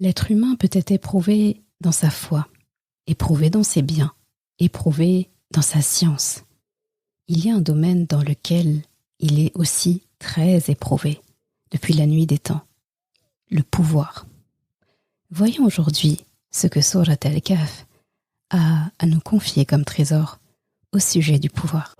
L'être humain peut être éprouvé dans sa foi, éprouvé dans ses biens, éprouvé dans sa science. Il y a un domaine dans lequel il est aussi très éprouvé, depuis la nuit des temps, le pouvoir. Voyons aujourd'hui ce que Surat Al-Kahf a à nous confier comme trésor au sujet du pouvoir.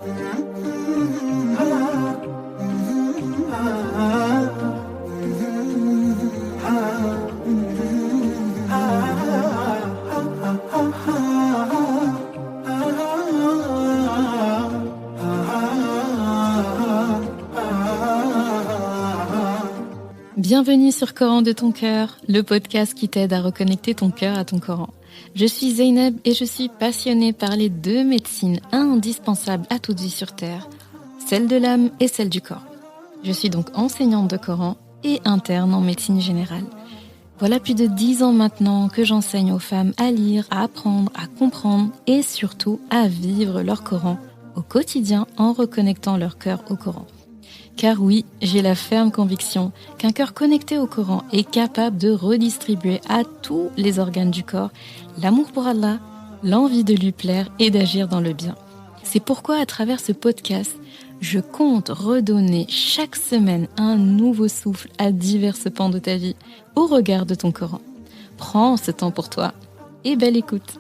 Bienvenue sur Coran de ton cœur, le podcast qui t'aide à reconnecter ton cœur à ton Coran. Je suis Zeynep et je suis passionnée par les deux médecines indispensables à toute vie sur Terre, celle de l'âme et celle du corps. Je suis donc enseignante de Coran et interne en médecine générale. Voilà plus de 10 ans maintenant que j'enseigne aux femmes à lire, à apprendre, à comprendre et surtout à vivre leur Coran au quotidien en reconnectant leur cœur au Coran. Car oui, j'ai la ferme conviction qu'un cœur connecté au Coran est capable de redistribuer à tous les organes du corps l'amour pour Allah, l'envie de lui plaire et d'agir dans le bien. C'est pourquoi à travers ce podcast, je compte redonner chaque semaine un nouveau souffle à divers pans de ta vie au regard de ton Coran. Prends ce temps pour toi et belle écoute.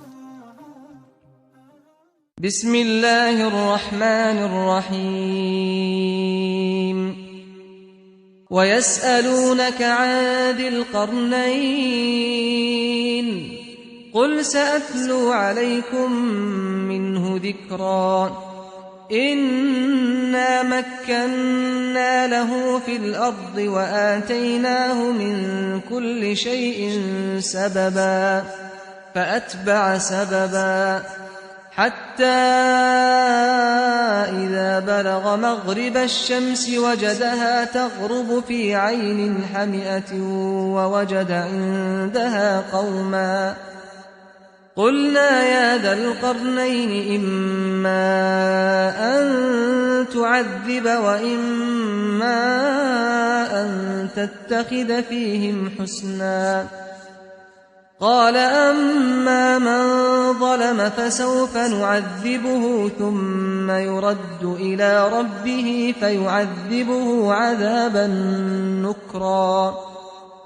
Bismillahirrahmanirrahim. ويسألونك عن ذي القرنين قل سأتلو عليكم منه ذكرا إنا مكنا له في الأرض وآتيناه من كل شيء سببا فأتبع سببا حتى إذا بلغ مغرب الشمس وجدها تغرب في عين حمئة ووجد عندها قوما قلنا يا ذا القرنين إما أن تعذب وإما أن تتخذ فيهم حسنا قال أما من ظلم فسوف نعذبه ثم يرد إلى ربه فيعذبه عذابا نكرا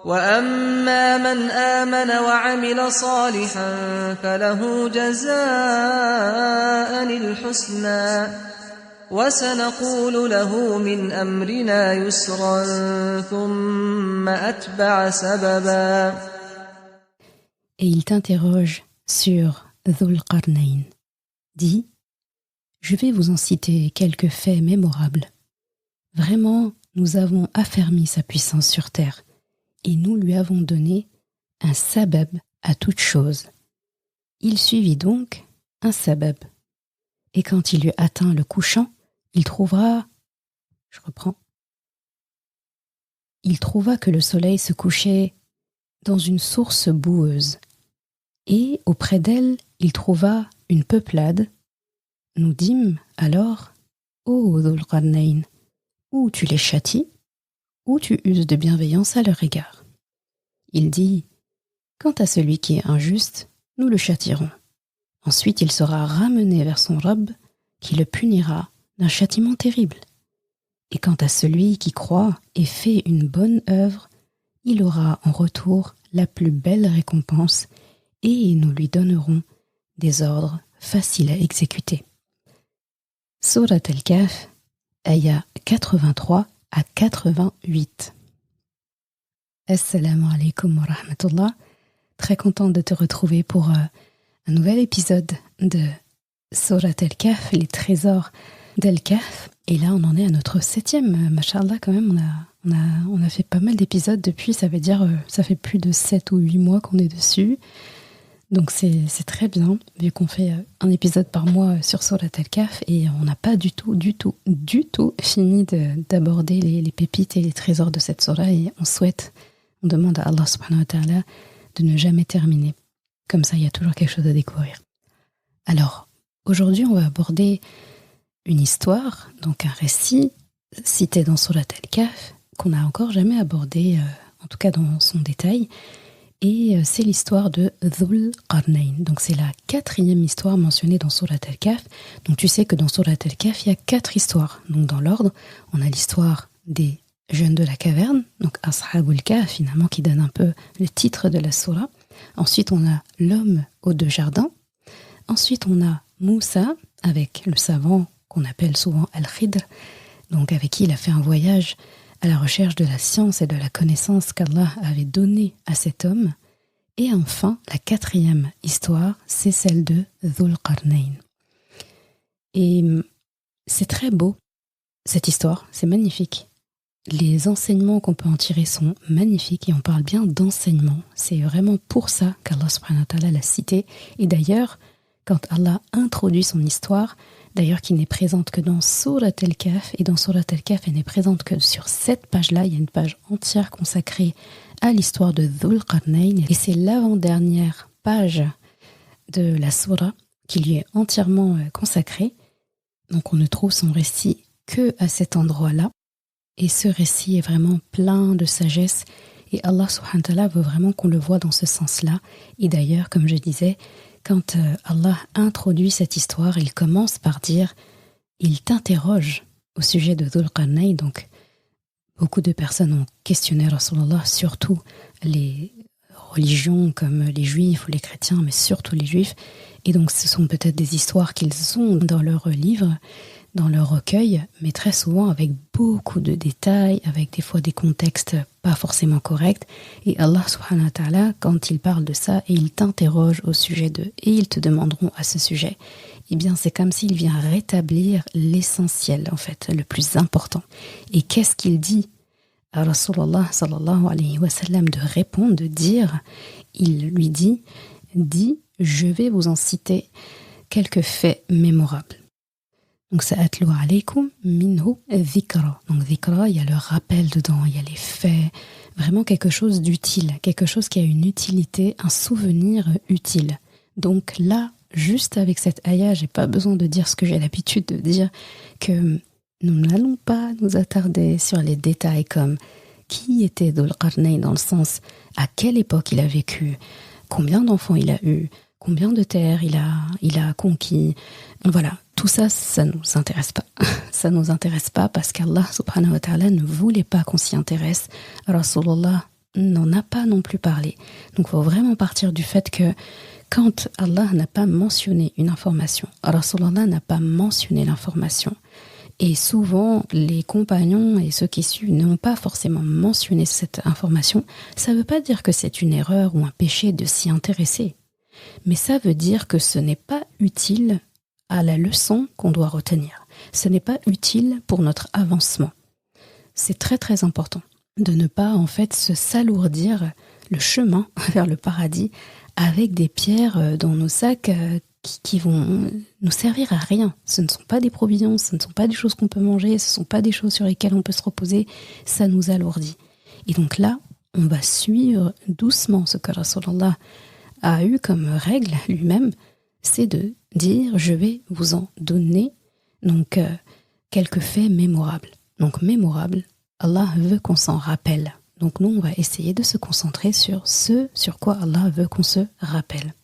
وأما من آمن وعمل صالحا فله جزاء الحسنى وسنقول له من أمرنا يسرا ثم أتبع سببا. Et il t'interroge sur Dhul Qarnayn. Dis, je vais vous en citer quelques faits mémorables. Vraiment, nous avons affermi sa puissance sur terre et nous lui avons donné un sabab à toute chose. Il suivit donc un sabab. Et quand il eut atteint le couchant, il trouva que le soleil se couchait dans une source boueuse. Et auprès d'elle, il trouva une peuplade. Nous dîmes alors, ô Dhul Qarnayn, ou tu les châties, ou tu uses de bienveillance à leur égard. Il dit, quant à celui qui est injuste, nous le châtierons. Ensuite il sera ramené vers son Rabb, qui le punira d'un châtiment terrible. Et quant à celui qui croit et fait une bonne œuvre, il aura en retour la plus belle récompense et nous lui donnerons des ordres faciles à exécuter. Surat Al-Kahf, ayat 83 à 88. Assalamu alaikum wa rahmatullah. Très contente de te retrouver pour un nouvel épisode de Surat Al-Kahf, les trésors d'Al-Kahf. Et là, on en est à notre 7e, mashallah, quand même, on a fait pas mal d'épisodes depuis, ça veut dire, ça fait plus de 7 ou 8 mois qu'on est dessus. Donc c'est très bien, vu qu'on fait un épisode par mois sur Surat Al-Kahf, et on n'a pas du tout fini d'aborder les pépites et les trésors de cette surah, et on demande à Allah subhanahu wa ta'ala de ne jamais terminer. Comme ça, il y a toujours quelque chose à découvrir. Alors, aujourd'hui, on va aborder une histoire, donc un récit cité dans Surat Al-Kahf, qu'on n'a encore jamais abordé, en tout cas dans son détail, Et c'est l'histoire de Dhul Qarnayn. Donc c'est la 4e histoire mentionnée dans Surat Al-Kahf. Donc tu sais que dans Surat Al-Kahf, il y a 4 histoires. Donc dans l'ordre, on a l'histoire des jeunes de la caverne, donc Ashabul Kahf finalement, qui donne un peu le titre de la surah. Ensuite on a l'homme aux 2 jardins. Ensuite on a Moussa, avec le savant qu'on appelle souvent Al-Khidr, donc avec qui il a fait un voyage à la recherche de la science et de la connaissance qu'Allah avait donnée à cet homme. Et enfin, la 4e histoire, c'est celle de Dhul Qarnayn. Et c'est très beau, cette histoire, c'est magnifique. Les enseignements qu'on peut en tirer sont magnifiques, et on parle bien d'enseignement. C'est vraiment pour ça qu'Allah subhanahu wa ta'ala l'a cité. Et d'ailleurs, quand Allah introduit son histoire, d'ailleurs qui n'est présente que dans Surat Al-Kahf, et dans Surat Al-Kahf, elle n'est présente que sur cette page-là, il y a une page entière consacrée à l'histoire de Dhul Qarnayn, et c'est l'avant-dernière page de la surah qui lui est entièrement consacrée. Donc on ne trouve son récit que à cet endroit-là, et ce récit est vraiment plein de sagesse, et Allah subhanahu wa ta'ala veut vraiment qu'on le voit dans ce sens-là. Et d'ailleurs, comme je disais, quand Allah introduit cette histoire, il commence par dire « Il t'interroge au sujet de Dhul Qarnayn ». Donc, beaucoup de personnes ont questionné Rasulullah, surtout les religions comme les juifs ou les chrétiens, mais surtout les juifs. Et donc, ce sont peut-être des histoires qu'ils ont dans leurs livres, dans leur recueil, mais très souvent avec beaucoup de détails, avec des fois des contextes pas forcément corrects. Et Allah subhanahu wa ta'ala, quand il parle de ça, et il t'interroge au sujet d'eux, et ils te demanderont à ce sujet, eh bien c'est comme s'il vient rétablir l'essentiel, en fait, le plus important. Et qu'est-ce qu'il dit à Rasulullah sallallahu alayhi wa sallam de répondre, de dire? Il lui dit, je vais vous en citer quelques faits mémorables. Donc, sa'atlu alaykum minhu dhikra. Donc, dhikra, il y a le rappel dedans, il y a les faits, vraiment quelque chose d'utile, quelque chose qui a une utilité, un souvenir utile. Donc là, juste avec cette ayah, j'ai pas besoin de dire ce que j'ai l'habitude de dire, que nous n'allons pas nous attarder sur les détails comme qui était Dhul Qarnayn, dans le sens à quelle époque il a vécu, combien d'enfants il a eu, combien de terres il a conquis. Voilà, tout ça, ça nous intéresse pas. Ça nous intéresse pas parce qu'Allah subhanahu wa ta'ala ne voulait pas qu'on s'y intéresse. Rasulullah n'en a pas non plus parlé. Donc il faut vraiment partir du fait que quand Allah n'a pas mentionné une information, Rasulullah n'a pas mentionné l'information. Et souvent, les compagnons et ceux qui suivent n'ont pas forcément mentionné cette information. Ça ne veut pas dire que c'est une erreur ou un péché de s'y intéresser. Mais ça veut dire que ce n'est pas utile à la leçon qu'on doit retenir. Ce n'est pas utile pour notre avancement. C'est très très important de ne pas en fait se s'alourdir le chemin vers le paradis avec des pierres dans nos sacs qui vont nous servir à rien. Ce ne sont pas des provisions, ce ne sont pas des choses qu'on peut manger, ce ne sont pas des choses sur lesquelles on peut se reposer, ça nous alourdit. Et donc là, on va suivre doucement ce que Rasulullah a eu comme règle lui-même, c'est de dire « je vais vous en donner » donc quelques faits mémorables. Donc mémorables, Allah veut qu'on s'en rappelle. Donc nous, on va essayer de se concentrer sur ce sur quoi Allah veut qu'on se rappelle.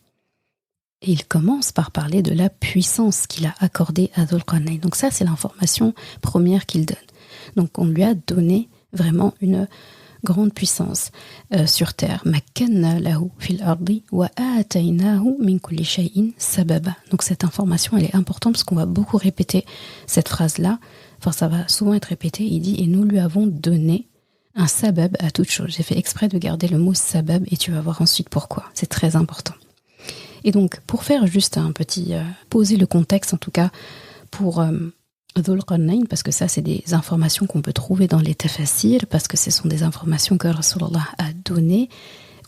Et il commence par parler de la puissance qu'il a accordée à Dhul Qarnayn. Donc ça, c'est l'information première qu'il donne. Donc on lui a donné vraiment une grande puissance sur terre. Makkanna lahu fil ardi wa ataynahu min kulli shay'in sababa. Donc cette information, elle est importante parce qu'on va beaucoup répéter cette phrase-là. Enfin, ça va souvent être répété. Il dit, et nous lui avons donné un sabab à toute chose. J'ai fait exprès de garder le mot sabab et tu vas voir ensuite pourquoi. C'est très important. Et donc, pour faire juste un petit... poser le contexte, en tout cas, pour Dhul Qarnayn, parce que ça, c'est des informations qu'on peut trouver dans les tafasirs, parce que ce sont des informations que Rasulullah a données,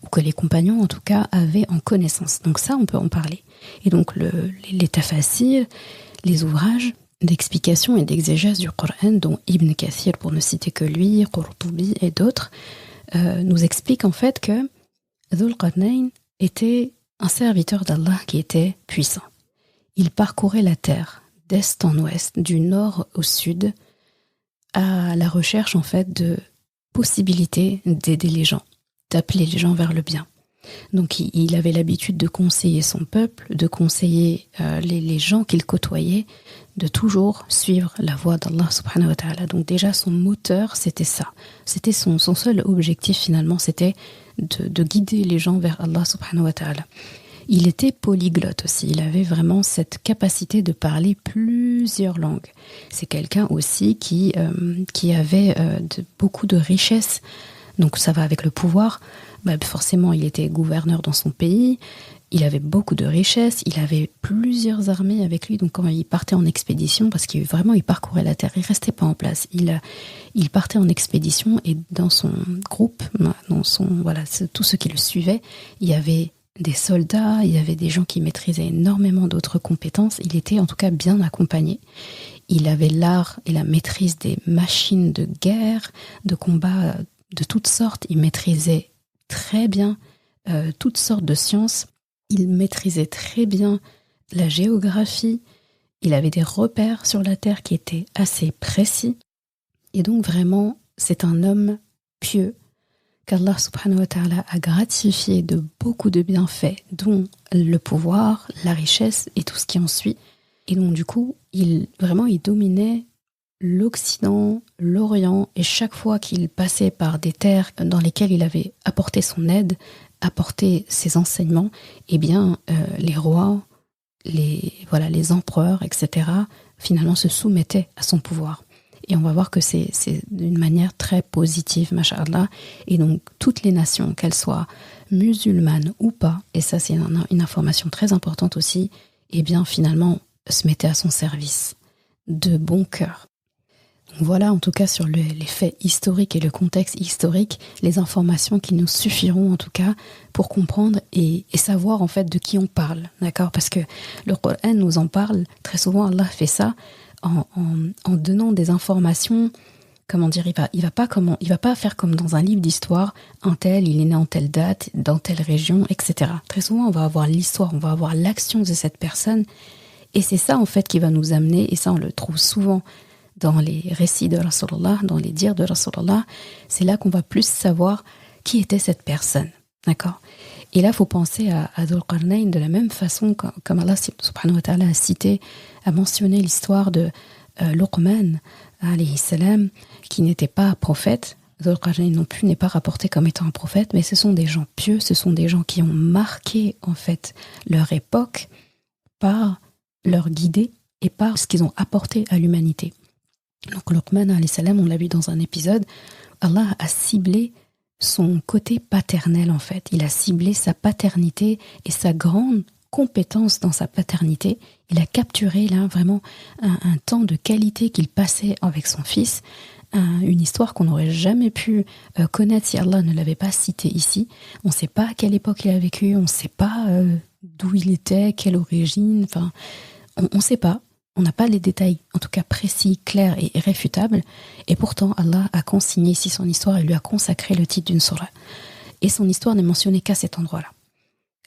ou que les compagnons, en tout cas, avaient en connaissance. Donc ça, on peut en parler. Et donc, les tafasirs, les ouvrages d'explication et d'exégèse du Coran, dont Ibn Kathir, pour ne citer que lui, Qurtubi et d'autres, nous expliquent en fait que Dhul Qarnayn était un serviteur d'Allah qui était puissant. Il parcourait la terre d'est en ouest, du nord au sud, à la recherche en fait de possibilités d'aider les gens, d'appeler les gens vers le bien. Donc il avait l'habitude de conseiller son peuple, de conseiller les gens qu'il côtoyait, de toujours suivre la voie d'Allah subhanahu wa ta'ala. Donc déjà son moteur, c'était ça. C'était son seul objectif finalement, c'était de guider les gens vers Allah subhanahu wa ta'ala. Il était polyglotte aussi, il avait vraiment cette capacité de parler plusieurs langues. C'est quelqu'un aussi qui avait beaucoup de richesses, donc ça va avec le pouvoir. Forcément, il était gouverneur dans son pays, il avait beaucoup de richesses, il avait plusieurs armées avec lui, donc quand il partait en expédition, parce qu'il parcourait la terre, il restait pas en place, il partait en expédition et dans son groupe, tous ceux qui le suivaient, il y avait des soldats, il y avait des gens qui maîtrisaient énormément d'autres compétences, il était en tout cas bien accompagné. Il avait l'art et la maîtrise des machines de guerre, de combat de toutes sortes, il maîtrisait très bien toutes sortes de sciences, il maîtrisait très bien la géographie, il avait des repères sur la terre qui étaient assez précis, et donc vraiment c'est un homme pieux qu'Allah subhanahu wa ta'ala a gratifié de beaucoup de bienfaits, dont le pouvoir, la richesse et tout ce qui en suit. Et donc du coup, il dominait l'Occident, l'Orient, et chaque fois qu'il passait par des terres dans lesquelles il avait apporté son aide, apporté ses enseignements, les rois, les empereurs, etc., finalement se soumettaient à son pouvoir. Et on va voir que c'est d'une manière très positive, masha'Allah. Et donc, toutes les nations, qu'elles soient musulmanes ou pas, et ça c'est une information très importante aussi, finalement, se mettaient à son service, de bon cœur. Donc voilà, en tout cas, sur les faits historiques et le contexte historique, les informations qui nous suffiront, en tout cas, pour comprendre et savoir, en fait, de qui on parle, d'accord ? Parce que le Coran nous en parle, très souvent, Allah fait ça, en donnant des informations, il va pas faire comme dans un livre d'histoire, un tel, il est né en telle date, dans telle région, etc. Très souvent, on va avoir l'histoire, on va avoir l'action de cette personne, et c'est ça, en fait, qui va nous amener, et ça, on le trouve souvent dans les récits de Rasulullah, dans les dires de Rasulullah, c'est là qu'on va plus savoir qui était cette personne, d'accord ? Et là, il faut penser à Dhul Qarnayn de la même façon, comme Allah subhanahu wa ta'ala a mentionné l'histoire de Luqman, alayhi salam, qui n'était pas prophète. Dhul Qarnayn non plus n'est pas rapporté comme étant un prophète, mais ce sont des gens pieux, ce sont des gens qui ont marqué en fait leur époque par leur guidée et par ce qu'ils ont apporté à l'humanité. Donc Luqman, alayhi salam, on l'a vu dans un épisode, Allah a ciblé son côté paternel en fait. Il a ciblé sa paternité et sa grande compétence dans sa paternité. Il a capturé là vraiment un temps de qualité qu'il passait avec son fils, une histoire qu'on n'aurait jamais pu connaître si Allah ne l'avait pas cité ici. On ne sait pas à quelle époque il a vécu, on ne sait pas d'où il était, quelle origine, enfin, on ne sait pas. On n'a pas les détails, en tout cas précis, clairs et irréfutables. Et pourtant, Allah a consigné ici son histoire et lui a consacré le titre d'une surah. Et son histoire n'est mentionnée qu'à cet endroit-là.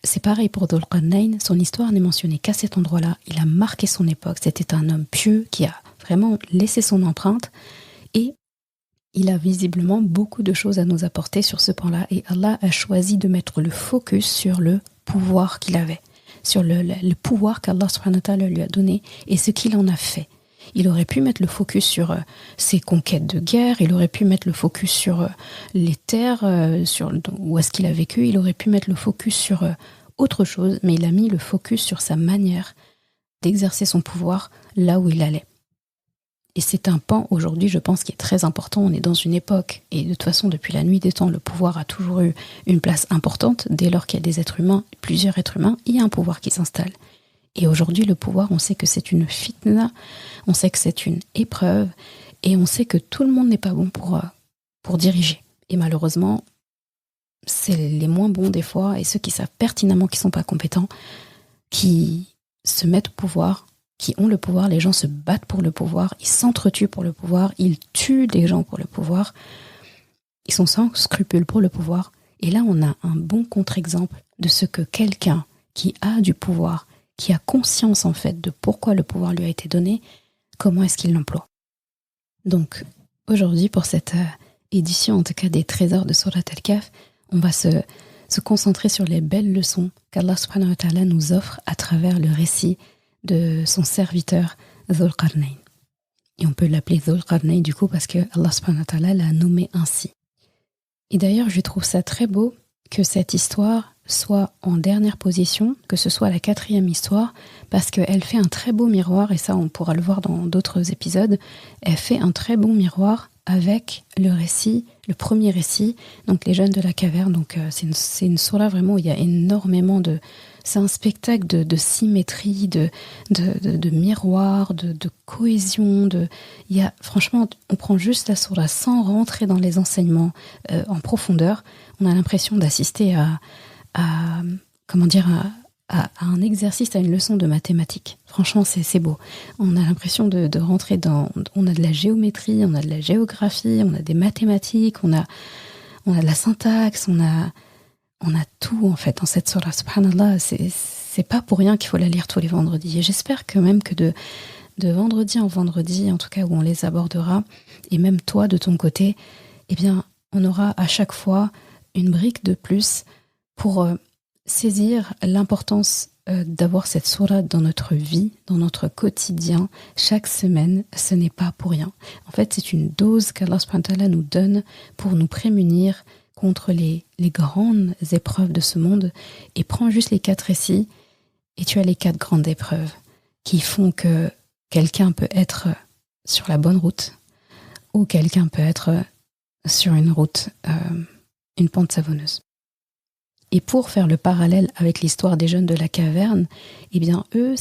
C'est pareil pour Dhul Qarnayn, son histoire n'est mentionnée qu'à cet endroit-là. Il a marqué son époque. C'était un homme pieux qui a vraiment laissé son empreinte. Et il a visiblement beaucoup de choses à nous apporter sur ce point-là. Et Allah a choisi de mettre le focus sur le pouvoir qu'il avait, sur le pouvoir qu'Allah subhanahu wa ta'ala lui a donné et ce qu'il en a fait. Il aurait pu mettre le focus sur ses conquêtes de guerre, il aurait pu mettre le focus sur les terres, sur où est-ce qu'il a vécu, il aurait pu mettre le focus sur autre chose, mais il a mis le focus sur sa manière d'exercer son pouvoir là où il allait. Et c'est un pan aujourd'hui, je pense, qui est très important. On est dans une époque, et de toute façon, depuis la nuit des temps, le pouvoir a toujours eu une place importante. Dès lors qu'il y a des êtres humains, plusieurs êtres humains, il y a un pouvoir qui s'installe. Et aujourd'hui, le pouvoir, on sait que c'est une fitna, on sait que c'est une épreuve, et on sait que tout le monde n'est pas bon pour diriger. Et malheureusement, c'est les moins bons des fois, et ceux qui savent pertinemment qu'ils ne sont pas compétents, qui se mettent au pouvoir, qui ont le pouvoir, les gens se battent pour le pouvoir, ils s'entretuent pour le pouvoir, ils tuent des gens pour le pouvoir, ils sont sans scrupules pour le pouvoir. Et là, on a un bon contre-exemple de ce que quelqu'un qui a du pouvoir, qui a conscience en fait de pourquoi le pouvoir lui a été donné, comment est-ce qu'il l'emploie. Donc, aujourd'hui, pour cette édition, en tout cas des trésors de Surat Al-Kahf, on va se se concentrer sur les belles leçons qu'Allah subhanahu wa ta'ala nous offre à travers le récit de son serviteur Dhul Qarnayn. Et on peut l'appeler Dhul Qarnayn du coup parce que Allah subhanahu wa ta'ala l'a nommé ainsi. Et d'ailleurs, je trouve ça très beau que cette histoire soit en dernière position, que ce soit la 4e histoire, parce qu'elle fait un très beau miroir, et ça on pourra le voir dans d'autres épisodes, elle fait un très bon miroir avec le récit, le premier récit, donc les jeunes de la caverne. Donc c'est une sourate vraiment où il y a énormément de... C'est un spectacle de symétrie, de miroir, de cohésion. Franchement, on prend juste la sourate sans rentrer dans les enseignements en profondeur. On a l'impression d'assister à un exercice, à une leçon de mathématiques. Franchement, c'est beau. On a l'impression de rentrer dans... On a de la géométrie, on a de la géographie, on a des mathématiques, on a de la syntaxe, on a tout en fait dans cette sourate. Subhanallah, c'est pas pour rien qu'il faut la lire tous les vendredis. Et j'espère que même que de vendredi en vendredi, en tout cas où on les abordera, et même toi de ton côté, eh bien, on aura à chaque fois une brique de plus pour saisir l'importance d'avoir cette sourate dans notre vie, dans notre quotidien, chaque semaine. Ce n'est pas pour rien. En fait, c'est une dose qu'Allah subhanahu wa ta'ala nous donne pour nous prémunir contre les grandes épreuves de ce monde. Et prends juste les 4 récits et tu as les 4 grandes épreuves qui font que quelqu'un peut être sur la bonne route ou quelqu'un peut être sur une route, une pente savonneuse. Et pour faire le parallèle avec l'histoire des jeunes de la caverne, eh bien eux,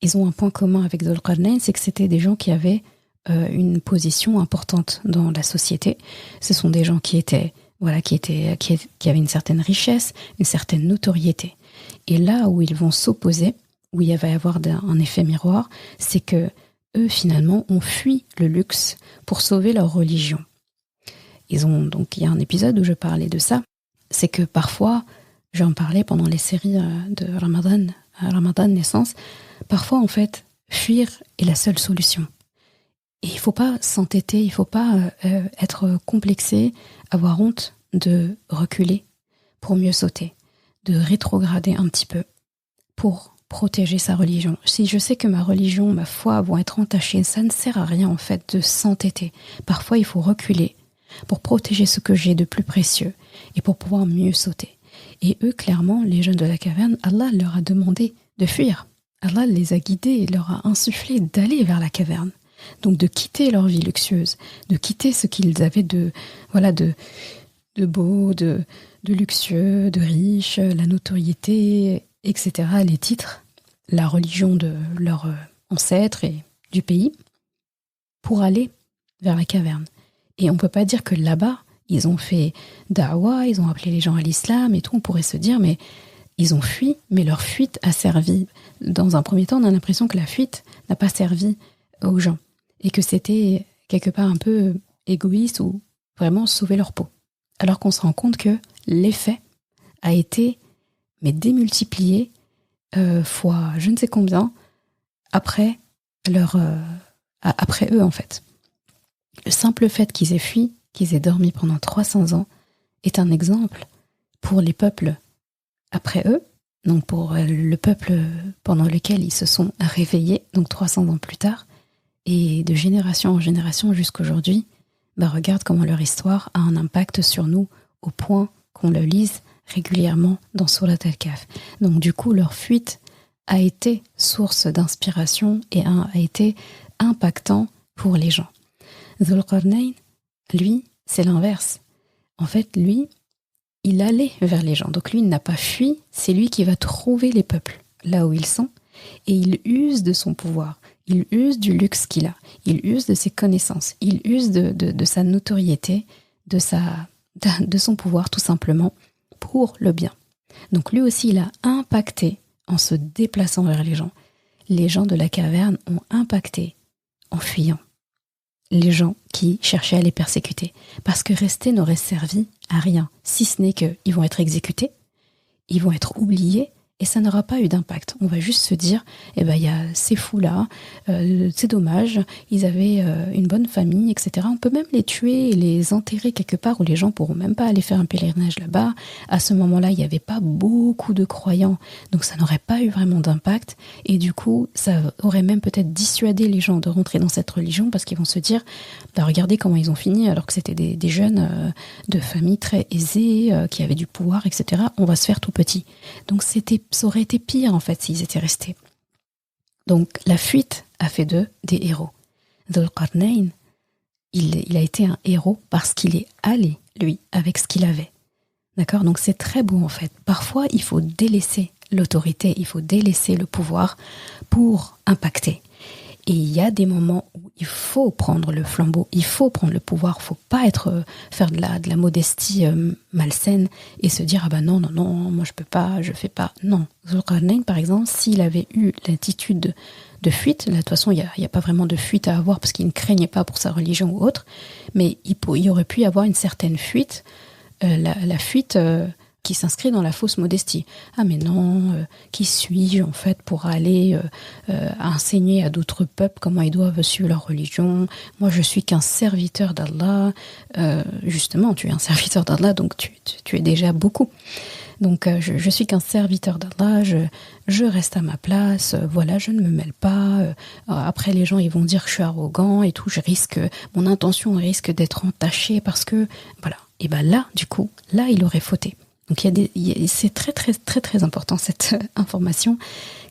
ils ont un point commun avec Dhul Qarnayn, c'est que c'était des gens qui avaient une position importante dans la société. Ce sont des gens qui avaient une certaine richesse, une certaine notoriété. Et là où ils vont s'opposer, où il va y avoir un effet miroir, c'est que eux finalement ont fui le luxe pour sauver leur religion. Donc il y a un épisode où je parlais de ça. C'est que parfois, j'en parlais pendant les séries de Ramadan naissance, parfois en fait, fuir est la seule solution. Et il ne faut pas s'entêter, il ne faut pas être complexé, avoir honte de reculer pour mieux sauter, de rétrograder un petit peu pour protéger sa religion. Si je sais que ma religion, ma foi vont être entachées, ça ne sert à rien en fait de s'entêter. Parfois, il faut reculer pour protéger ce que j'ai de plus précieux et pour pouvoir mieux sauter. Et eux, clairement, les jeunes de la caverne, Allah leur a demandé de fuir. Allah les a guidés et leur a insufflé d'aller vers la caverne. Donc de quitter leur vie luxueuse, de quitter ce qu'ils avaient de beau, de luxueux, de riche, la notoriété, etc., les titres, la religion de leurs ancêtres et du pays, pour aller vers la caverne. Et on ne peut pas dire que là-bas, ils ont fait da'wa, ils ont appelé les gens à l'islam et tout. On pourrait se dire, mais ils ont fui, mais leur fuite a servi. Dans un premier temps, on a l'impression que la fuite n'a pas servi aux gens. Et que c'était quelque part un peu égoïste ou vraiment sauver leur peau. Alors qu'on se rend compte que l'effet a été démultiplié fois je ne sais combien après eux en fait. Le simple fait qu'ils aient fui, qu'ils aient dormi pendant 300 ans, est un exemple pour les peuples après eux, donc pour le peuple pendant lequel ils se sont réveillés, donc 300 ans plus tard, et de génération en génération jusqu'aujourd'hui, regarde comment leur histoire a un impact sur nous au point qu'on le lise régulièrement dans Surat Al-Kahf. Donc du coup, leur fuite a été source d'inspiration et a été impactant pour les gens. Dhul Qarnayn, lui, c'est l'inverse. En fait, lui, il allait vers les gens. Donc lui, il n'a pas fui, c'est lui qui va trouver les peuples là où ils sont et il use de son pouvoir, il use du luxe qu'il a, il use de ses connaissances, il use de sa notoriété, de son pouvoir tout simplement pour le bien. Donc lui aussi, il a impacté en se déplaçant vers les gens. Les gens de la caverne ont impacté en fuyant les gens qui cherchaient à les persécuter. Parce que rester n'aurait servi à rien, si ce n'est qu'ils vont être exécutés, ils vont être oubliés, et ça n'aura pas eu d'impact. On va juste se dire, il y a ces fous-là, c'est dommage, ils avaient une bonne famille, etc. On peut même les tuer et les enterrer quelque part où les gens pourront même pas aller faire un pèlerinage là-bas. À ce moment-là, il n'y avait pas beaucoup de croyants, donc ça n'aurait pas eu vraiment d'impact. Et du coup, ça aurait même peut-être dissuadé les gens de rentrer dans cette religion parce qu'ils vont se dire, regardez comment ils ont fini alors que c'était des jeunes de familles très aisées, qui avaient du pouvoir, etc. On va se faire tout petit. Donc ça aurait été pire en fait s'ils étaient restés. Donc la fuite a fait d'eux des héros. Dhul Qarnayn, il a été un héros parce qu'il est allé, lui, avec ce qu'il avait. D'accord ? Donc c'est très beau en fait. Parfois, il faut délaisser l'autorité, il faut délaisser le pouvoir pour impacter. Et il y a des moments où il faut prendre le flambeau, il faut prendre le pouvoir, il ne faut pas faire de la modestie malsaine et se dire « Ah ben non, moi je peux pas, je fais pas ». Non, Dhul Qarnayn par exemple, s'il avait eu l'attitude de fuite, là de toute façon il n'y a pas vraiment de fuite à avoir parce qu'il ne craignait pas pour sa religion ou autre, mais il aurait pu y avoir une certaine fuite, la fuite qui s'inscrit dans la fausse modestie. Ah mais non, qui suis-je en fait pour aller enseigner à d'autres peuples comment ils doivent suivre leur religion? Moi je suis qu'un serviteur d'Allah. Justement, tu es un serviteur d'Allah, donc tu es déjà beaucoup. Donc je suis qu'un serviteur d'Allah, je reste à ma place, voilà, je ne me mêle pas. Après les gens ils vont dire que je suis arrogant et tout, mon intention risque d'être entachée parce que, voilà. Et ben là, du coup, là il aurait fauté. Donc c'est très très très très important cette information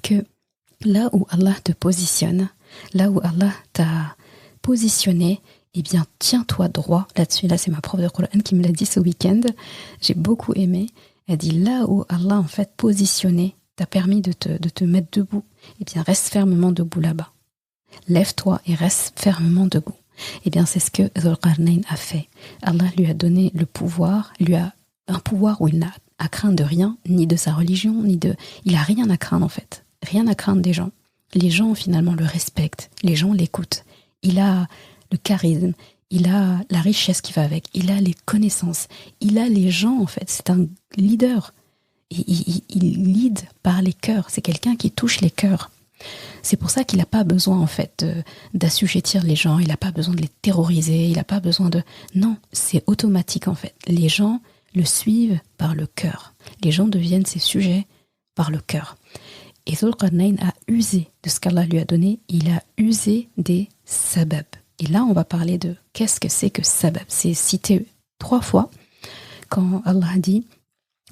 que là où Allah te positionne, là où Allah t'a positionné, eh bien tiens-toi droit là-dessus. Là c'est ma prof de Coran qui me l'a dit ce week-end, j'ai beaucoup aimé. Elle dit là où Allah en fait positionné t'a permis de te mettre debout, eh bien reste fermement debout là-bas. Lève-toi et reste fermement debout. Eh bien c'est ce que Dhul Qarnayn a fait. Allah lui a donné le pouvoir, lui a un pouvoir où il n'a à craindre de rien, ni de sa religion, il a rien à craindre en fait, rien à craindre des gens. Les gens finalement le respectent, les gens l'écoutent. Il a le charisme, il a la richesse qui va avec, il a les connaissances, il a les gens en fait. C'est un leader. Il lead par les cœurs. C'est quelqu'un qui touche les cœurs. C'est pour ça qu'il n'a pas besoin en fait d'assujettir les gens. Il n'a pas besoin de les terroriser. Il n'a pas besoin de. Non, c'est automatique en fait. Les gens le suivent par le cœur. Les gens deviennent ses sujets par le cœur. Et Dhul Qarnayn a usé de ce qu'Allah lui a donné. Il a usé des sabab. Et là, on va parler de qu'est-ce que c'est que sabab. C'est cité 3 fois quand Allah dit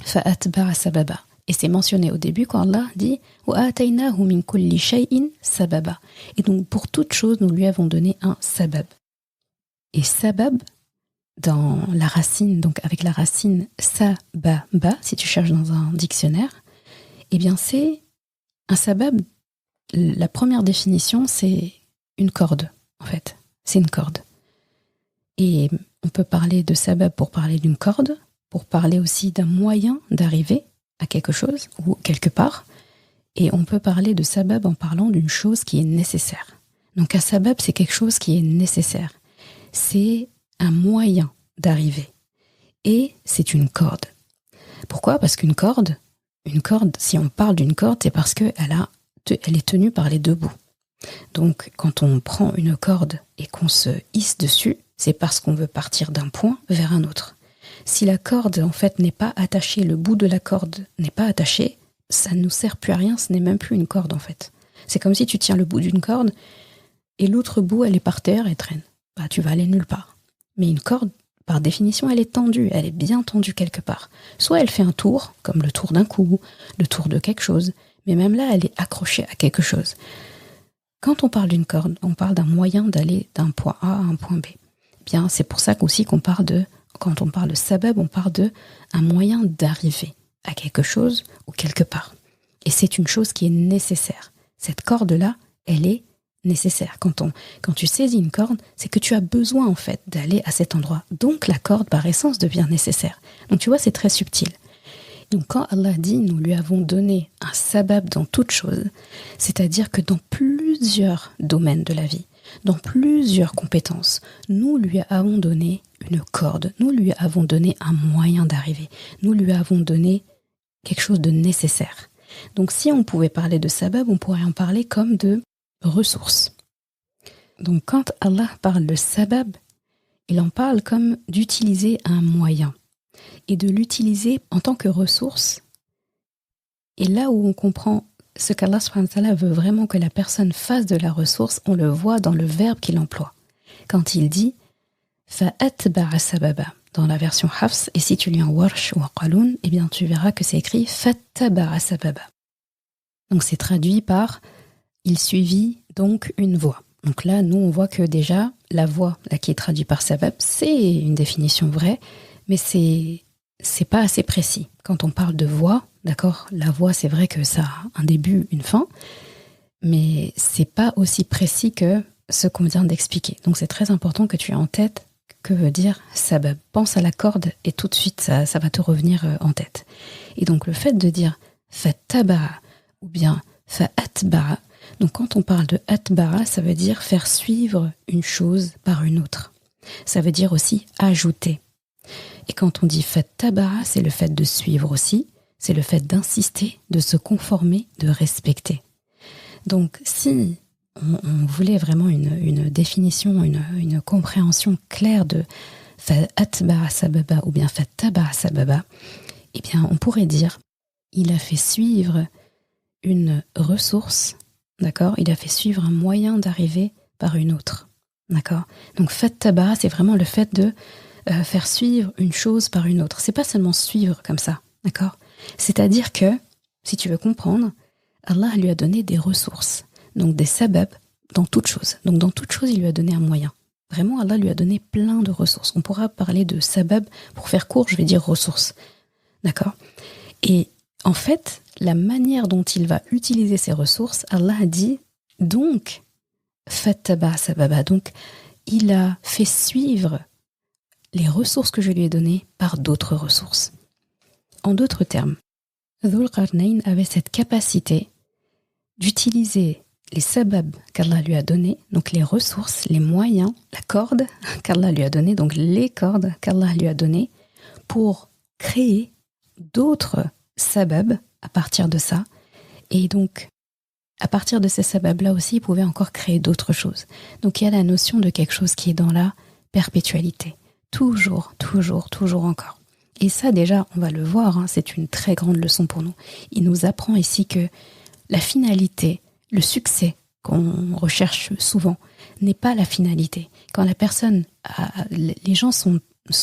fa'atba'a sababa. Et c'est mentionné au début quand Allah dit wa ataynahu min kulli shay'in sababa. Et donc pour toute chose, nous lui avons donné un sabab. Et sabab, dans la racine, donc avec la racine sababa, si tu cherches dans un dictionnaire, eh bien c'est un sabab. La première définition, c'est une corde, en fait. C'est une corde. Et on peut parler de sabab pour parler d'une corde, pour parler aussi d'un moyen d'arriver à quelque chose ou quelque part. Et on peut parler de sabab en parlant d'une chose qui est nécessaire. Donc un sabab, c'est quelque chose qui est nécessaire. C'est un moyen d'arriver. Et c'est une corde. Pourquoi ? Parce qu'une corde, si on parle d'une corde, c'est parce qu'elle est tenue par les 2 bouts. Donc, quand on prend une corde et qu'on se hisse dessus, c'est parce qu'on veut partir d'un point vers un autre. Si la corde, en fait, n'est pas attachée, le bout de la corde n'est pas attaché, ça ne nous sert plus à rien, ce n'est même plus une corde, en fait. C'est comme si tu tiens le bout d'une corde et l'autre bout, elle est par terre et traîne. Bah, tu vas aller nulle part. Mais une corde, par définition, elle est tendue, elle est bien tendue quelque part. Soit elle fait un tour, comme le tour d'un cou, le tour de quelque chose, mais même là, elle est accrochée à quelque chose. Quand on parle d'une corde, on parle d'un moyen d'aller d'un point A à un point B. Eh bien, c'est pour ça aussi qu'on parle quand on parle de sabab, on parle de un moyen d'arriver à quelque chose ou quelque part. Et c'est une chose qui est nécessaire. Cette corde-là, elle est nécessaire. Quand tu saisis une corde, c'est que tu as besoin en fait d'aller à cet endroit. Donc la corde, par essence, devient nécessaire. Donc tu vois, c'est très subtil. Donc quand Allah dit « nous lui avons donné un sabab dans toute chose », c'est-à-dire que dans plusieurs domaines de la vie, dans plusieurs compétences, nous lui avons donné une corde, nous lui avons donné un moyen d'arriver, nous lui avons donné quelque chose de nécessaire. Donc si on pouvait parler de sabab, on pourrait en parler comme de ressources. Donc quand Allah parle de sabab, il en parle comme d'utiliser un moyen et de l'utiliser en tant que ressource. Et là où on comprend ce qu'Allah subhanahu wa ta'ala veut vraiment que la personne fasse de la ressource, on le voit dans le verbe qu'il emploie. Quand il dit « fa'atba'a sababa » dans la version Hafs, et si tu lis en Warsh ou en Qaloun, eh bien tu verras que c'est écrit « fattaba'a sababa ». Donc c'est traduit par « il suivit donc une voie ». Donc là, nous, on voit que déjà, la voie là, qui est traduite par sabab, c'est une définition vraie, mais c'est pas assez précis. Quand on parle de voie, d'accord, la voie, c'est vrai que ça a un début, une fin, mais c'est pas aussi précis que ce qu'on vient d'expliquer. Donc c'est très important que tu aies en tête que veut dire sabab. Pense à la corde et tout de suite, ça va te revenir en tête. Et donc le fait de dire fattaba'a ou bien fa'atba'a, donc quand on parle de atba'a, ça veut dire faire suivre une chose par une autre. Ça veut dire aussi ajouter. Et quand on dit fattaba'a, c'est le fait de suivre aussi, c'est le fait d'insister, de se conformer, de respecter. Donc si on voulait vraiment une définition, une compréhension claire de fa'atba'a sababa ou bien fattaba'a sababa, eh bien on pourrait dire il a fait suivre une ressource. D'accord ? Il a fait suivre un moyen d'arriver par une autre. D'accord ? Donc, fattaba'a, c'est vraiment le fait de faire suivre une chose par une autre. C'est pas seulement suivre comme ça. D'accord ? C'est-à-dire que, si tu veux comprendre, Allah lui a donné des ressources. Donc, des sabab dans toute chose. Donc, dans toute chose, il lui a donné un moyen. Vraiment, Allah lui a donné plein de ressources. On pourra parler de sabab. Pour faire court, je vais dire ressources. D'accord ? Et en fait, la manière dont il va utiliser ces ressources, Allah a dit donc fattaba'a sababa. Donc, il a fait suivre les ressources que je lui ai données par d'autres ressources. En d'autres termes, Dhul Qarnayn avait cette capacité d'utiliser les sabab qu'Allah lui a donnés, donc les ressources, les moyens, la corde qu'Allah lui a donnée, donc les cordes qu'Allah lui a données, pour créer d'autres sabab à partir de ça. Et donc, à partir de ces sababs-là aussi, il pouvait encore créer d'autres choses. Donc, il y a la notion de quelque chose qui est dans la perpétualité. Toujours, toujours, toujours encore. Et ça, déjà, on va le voir, hein, c'est une très grande leçon pour nous. Il nous apprend ici que la finalité, le succès qu'on recherche souvent, n'est pas la finalité. Quand la personne, les gens sont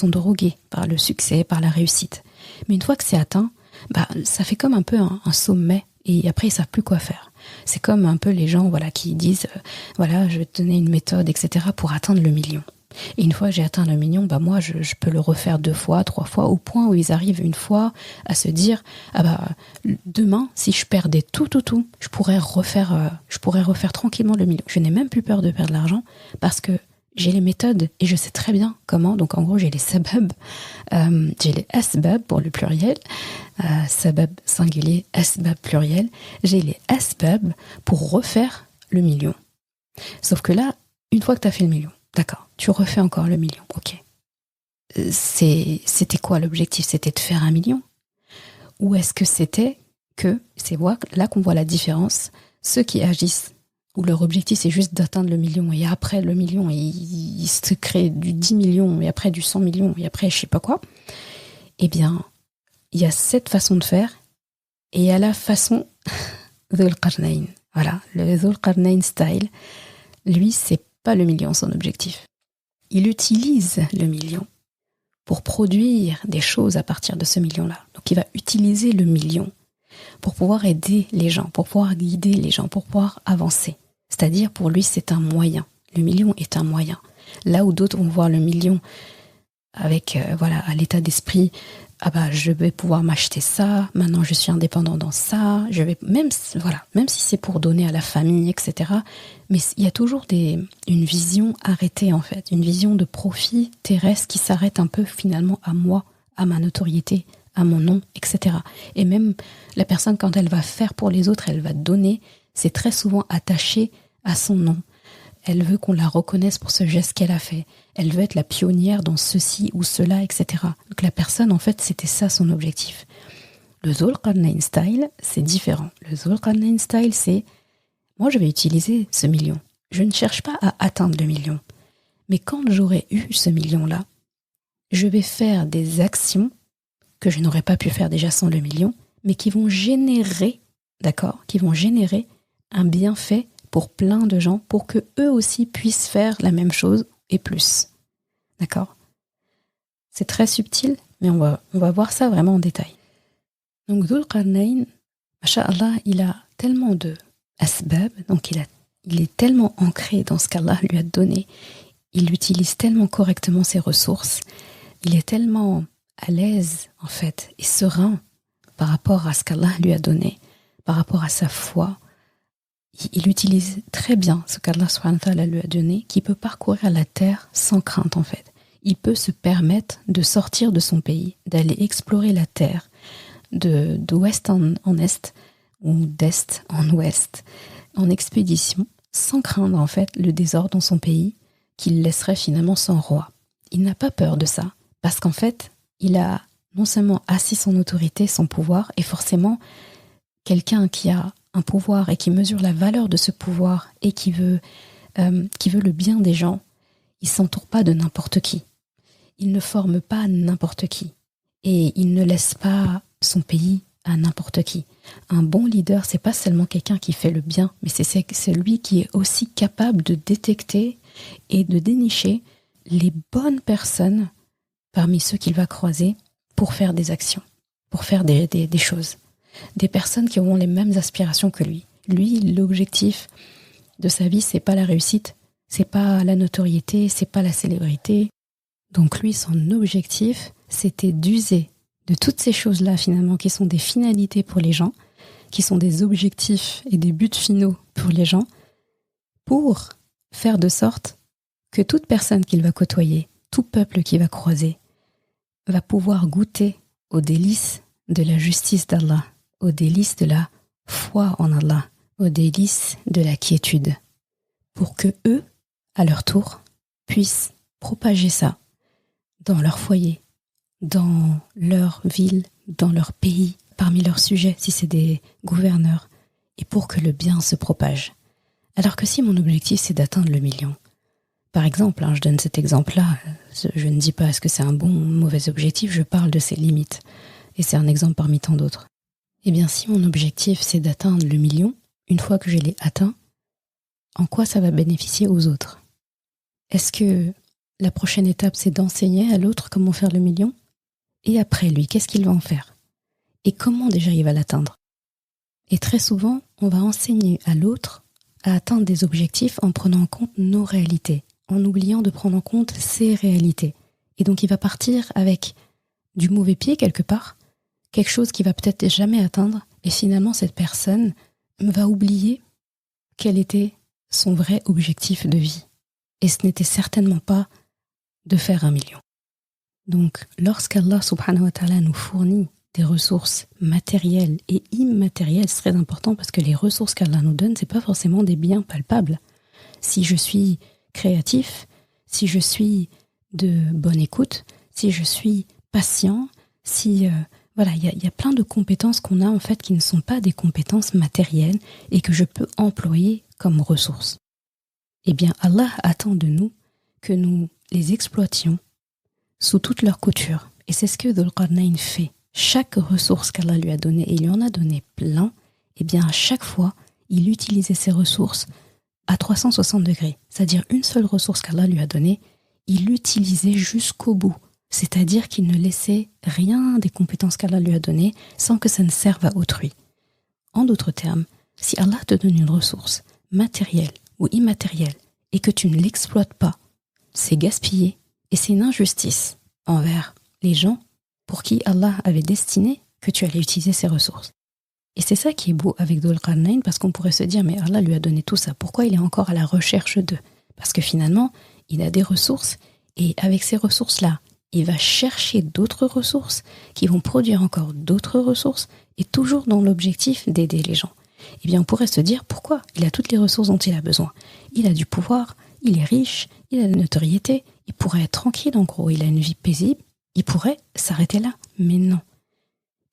drogués par le succès, par la réussite. Mais une fois que c'est atteint, ça fait comme un peu un sommet et après ils savent plus quoi faire. C'est comme un peu les gens qui disent je vais te donner une méthode, etc. pour atteindre le million. Et une fois que j'ai atteint le million, moi je peux le refaire 2 fois, 3 fois, au point où ils arrivent une fois à se dire demain si je perdais tout, je pourrais refaire tranquillement le million. Je n'ai même plus peur de perdre l'argent parce que j'ai les méthodes et je sais très bien comment. Donc en gros, j'ai les sabab, j'ai les asbab pour le pluriel, sabab singulier, asbab pluriel. J'ai les asbab pour refaire le million. Sauf que là, une fois que tu as fait le million, d'accord, tu refais encore le million, ok. C'était quoi l'objectif ? C'était de faire 1 million ? Ou est-ce que c'était que, c'est là qu'on voit la différence, ceux qui agissent où leur objectif c'est juste d'atteindre le million et après le million il se crée du 10 millions et après du 100 millions et après je sais pas quoi, eh bien il y a cette façon de faire et il y a la façon Dhul Qarnayn. Voilà, le Dhul Qarnayn style, lui c'est pas le million son objectif. Il utilise le million pour produire des choses à partir de ce million-là. Donc il va utiliser le million pour pouvoir aider les gens, pour pouvoir guider les gens, pour pouvoir avancer. C'est-à-dire, pour lui, c'est un moyen. Le million est un moyen. Là où d'autres vont voir le million avec, à l'état d'esprit, je vais pouvoir m'acheter ça, maintenant je suis indépendant dans ça, même si c'est pour donner à la famille, etc. Mais il y a toujours une vision arrêtée, en fait, une vision de profit terrestre qui s'arrête un peu finalement à moi, à ma notoriété, à mon nom, etc. Et même la personne, quand elle va faire pour les autres, elle va donner, c'est très souvent attaché à son nom. Elle veut qu'on la reconnaisse pour ce geste qu'elle a fait. Elle veut être la pionnière dans ceci ou cela, etc. Donc la personne, en fait, c'était ça son objectif. Le Dhul Qarnayn style, c'est différent. Le Dhul Qarnayn style, c'est moi je vais utiliser ce million. Je ne cherche pas à atteindre le million. Mais quand j'aurai eu ce million-là, je vais faire des actions que je n'aurais pas pu faire déjà sans le million, mais qui vont générer, d'accord, qui vont générer un bienfait pour plein de gens, pour que eux aussi puissent faire la même chose et plus. D'accord ? C'est très subtil, mais on va voir ça vraiment en détail. Donc Dhul Qarnayn, masha'Allah, il a tellement de asbab, donc il est tellement ancré dans ce qu'Allah lui a donné, il utilise tellement correctement ses ressources, il est tellement à l'aise en fait et serein par rapport à ce qu'Allah lui a donné, par rapport à sa foi. Il utilise très bien ce qu'Allah subhanahu wa ta'ala lui a donné, qui peut parcourir la terre sans crainte en fait. Il peut se permettre de sortir de son pays, d'aller explorer la terre, d'ouest en est ou d'est en ouest, en expédition, sans craindre en fait le désordre dans son pays, qu'il laisserait finalement sans roi. Il n'a pas peur de ça, parce qu'en fait, il a non seulement assis son autorité, son pouvoir, et forcément, quelqu'un qui a un pouvoir et qui mesure la valeur de ce pouvoir et qui veut le bien des gens, il ne s'entoure pas de n'importe qui. Il ne forme pas n'importe qui. Et il ne laisse pas son pays à n'importe qui. Un bon leader, c'est pas seulement quelqu'un qui fait le bien, mais c'est celui qui est aussi capable de détecter et de dénicher les bonnes personnes parmi ceux qu'il va croiser pour faire des actions, pour faire des choses. Des personnes qui auront les mêmes aspirations que lui. Lui, l'objectif de sa vie, c'est pas la réussite, c'est pas la notoriété, c'est pas la célébrité. Donc lui, son objectif, c'était d'user de toutes ces choses-là finalement qui sont des finalités pour les gens, qui sont des objectifs et des buts finaux pour les gens, pour faire de sorte que toute personne qu'il va côtoyer, tout peuple qu'il va croiser, va pouvoir goûter aux délices de la justice d'Allah, aux délices de la foi en Allah, aux délices de la quiétude, pour que eux, à leur tour, puissent propager ça dans leur foyer, dans leur ville, dans leur pays, parmi leurs sujets, si c'est des gouverneurs, et pour que le bien se propage. Alors que si mon objectif c'est d'atteindre le million, par exemple, je donne cet exemple-là, je ne dis pas est-ce que c'est un bon ou mauvais objectif, je parle de ses limites, et c'est un exemple parmi tant d'autres. Eh bien, si mon objectif c'est d'atteindre le million, une fois que je l'ai atteint, en quoi ça va bénéficier aux autres ? Est-ce que la prochaine étape c'est d'enseigner à l'autre comment faire le million ? Et après lui, qu'est-ce qu'il va en faire ? Et comment déjà il va l'atteindre ? Et très souvent, on va enseigner à l'autre à atteindre des objectifs en prenant en compte nos réalités, en oubliant de prendre en compte ses réalités. Et donc il va partir avec du mauvais pied quelque part, quelque chose qu'il va peut-être jamais atteindre, et finalement cette personne va oublier quel était son vrai objectif de vie. Et ce n'était certainement pas de faire 1 million. Donc, lorsqu'Allah subhanahu wa ta'ala nous fournit des ressources matérielles et immatérielles, c'est très important parce que les ressources qu'Allah nous donne, c'est pas forcément des biens palpables. Si je suis créatif, si je suis de bonne écoute, si je suis patient, si voilà, il y a plein de compétences qu'on a en fait qui ne sont pas des compétences matérielles et que je peux employer comme ressources. Eh bien, Allah attend de nous que nous les exploitions sous toute leur couture. Et c'est ce que Dhul Qarnayn fait. Chaque ressource qu'Allah lui a donnée, et il lui en a donné plein, eh bien à chaque fois, il utilisait ces ressources à 360 degrés. C'est-à-dire une seule ressource qu'Allah lui a donnée, il l'utilisait jusqu'au bout. C'est-à-dire qu'il ne laissait rien des compétences qu'Allah lui a données sans que ça ne serve à autrui. En d'autres termes, si Allah te donne une ressource matérielle ou immatérielle et que tu ne l'exploites pas, c'est gaspillé et c'est une injustice envers les gens pour qui Allah avait destiné que tu allais utiliser ces ressources. Et c'est ça qui est beau avec Dhul Qarnayn, parce qu'on pourrait se dire mais Allah lui a donné tout ça, pourquoi il est encore à la recherche d'eux ? Parce que finalement, il a des ressources et avec ces ressources-là, il va chercher d'autres ressources qui vont produire encore d'autres ressources et toujours dans l'objectif d'aider les gens. Eh bien, on pourrait se dire pourquoi ? Il a toutes les ressources dont il a besoin. Il a du pouvoir, il est riche, il a de la notoriété, il pourrait être tranquille en gros, il a une vie paisible, il pourrait s'arrêter là. Mais non.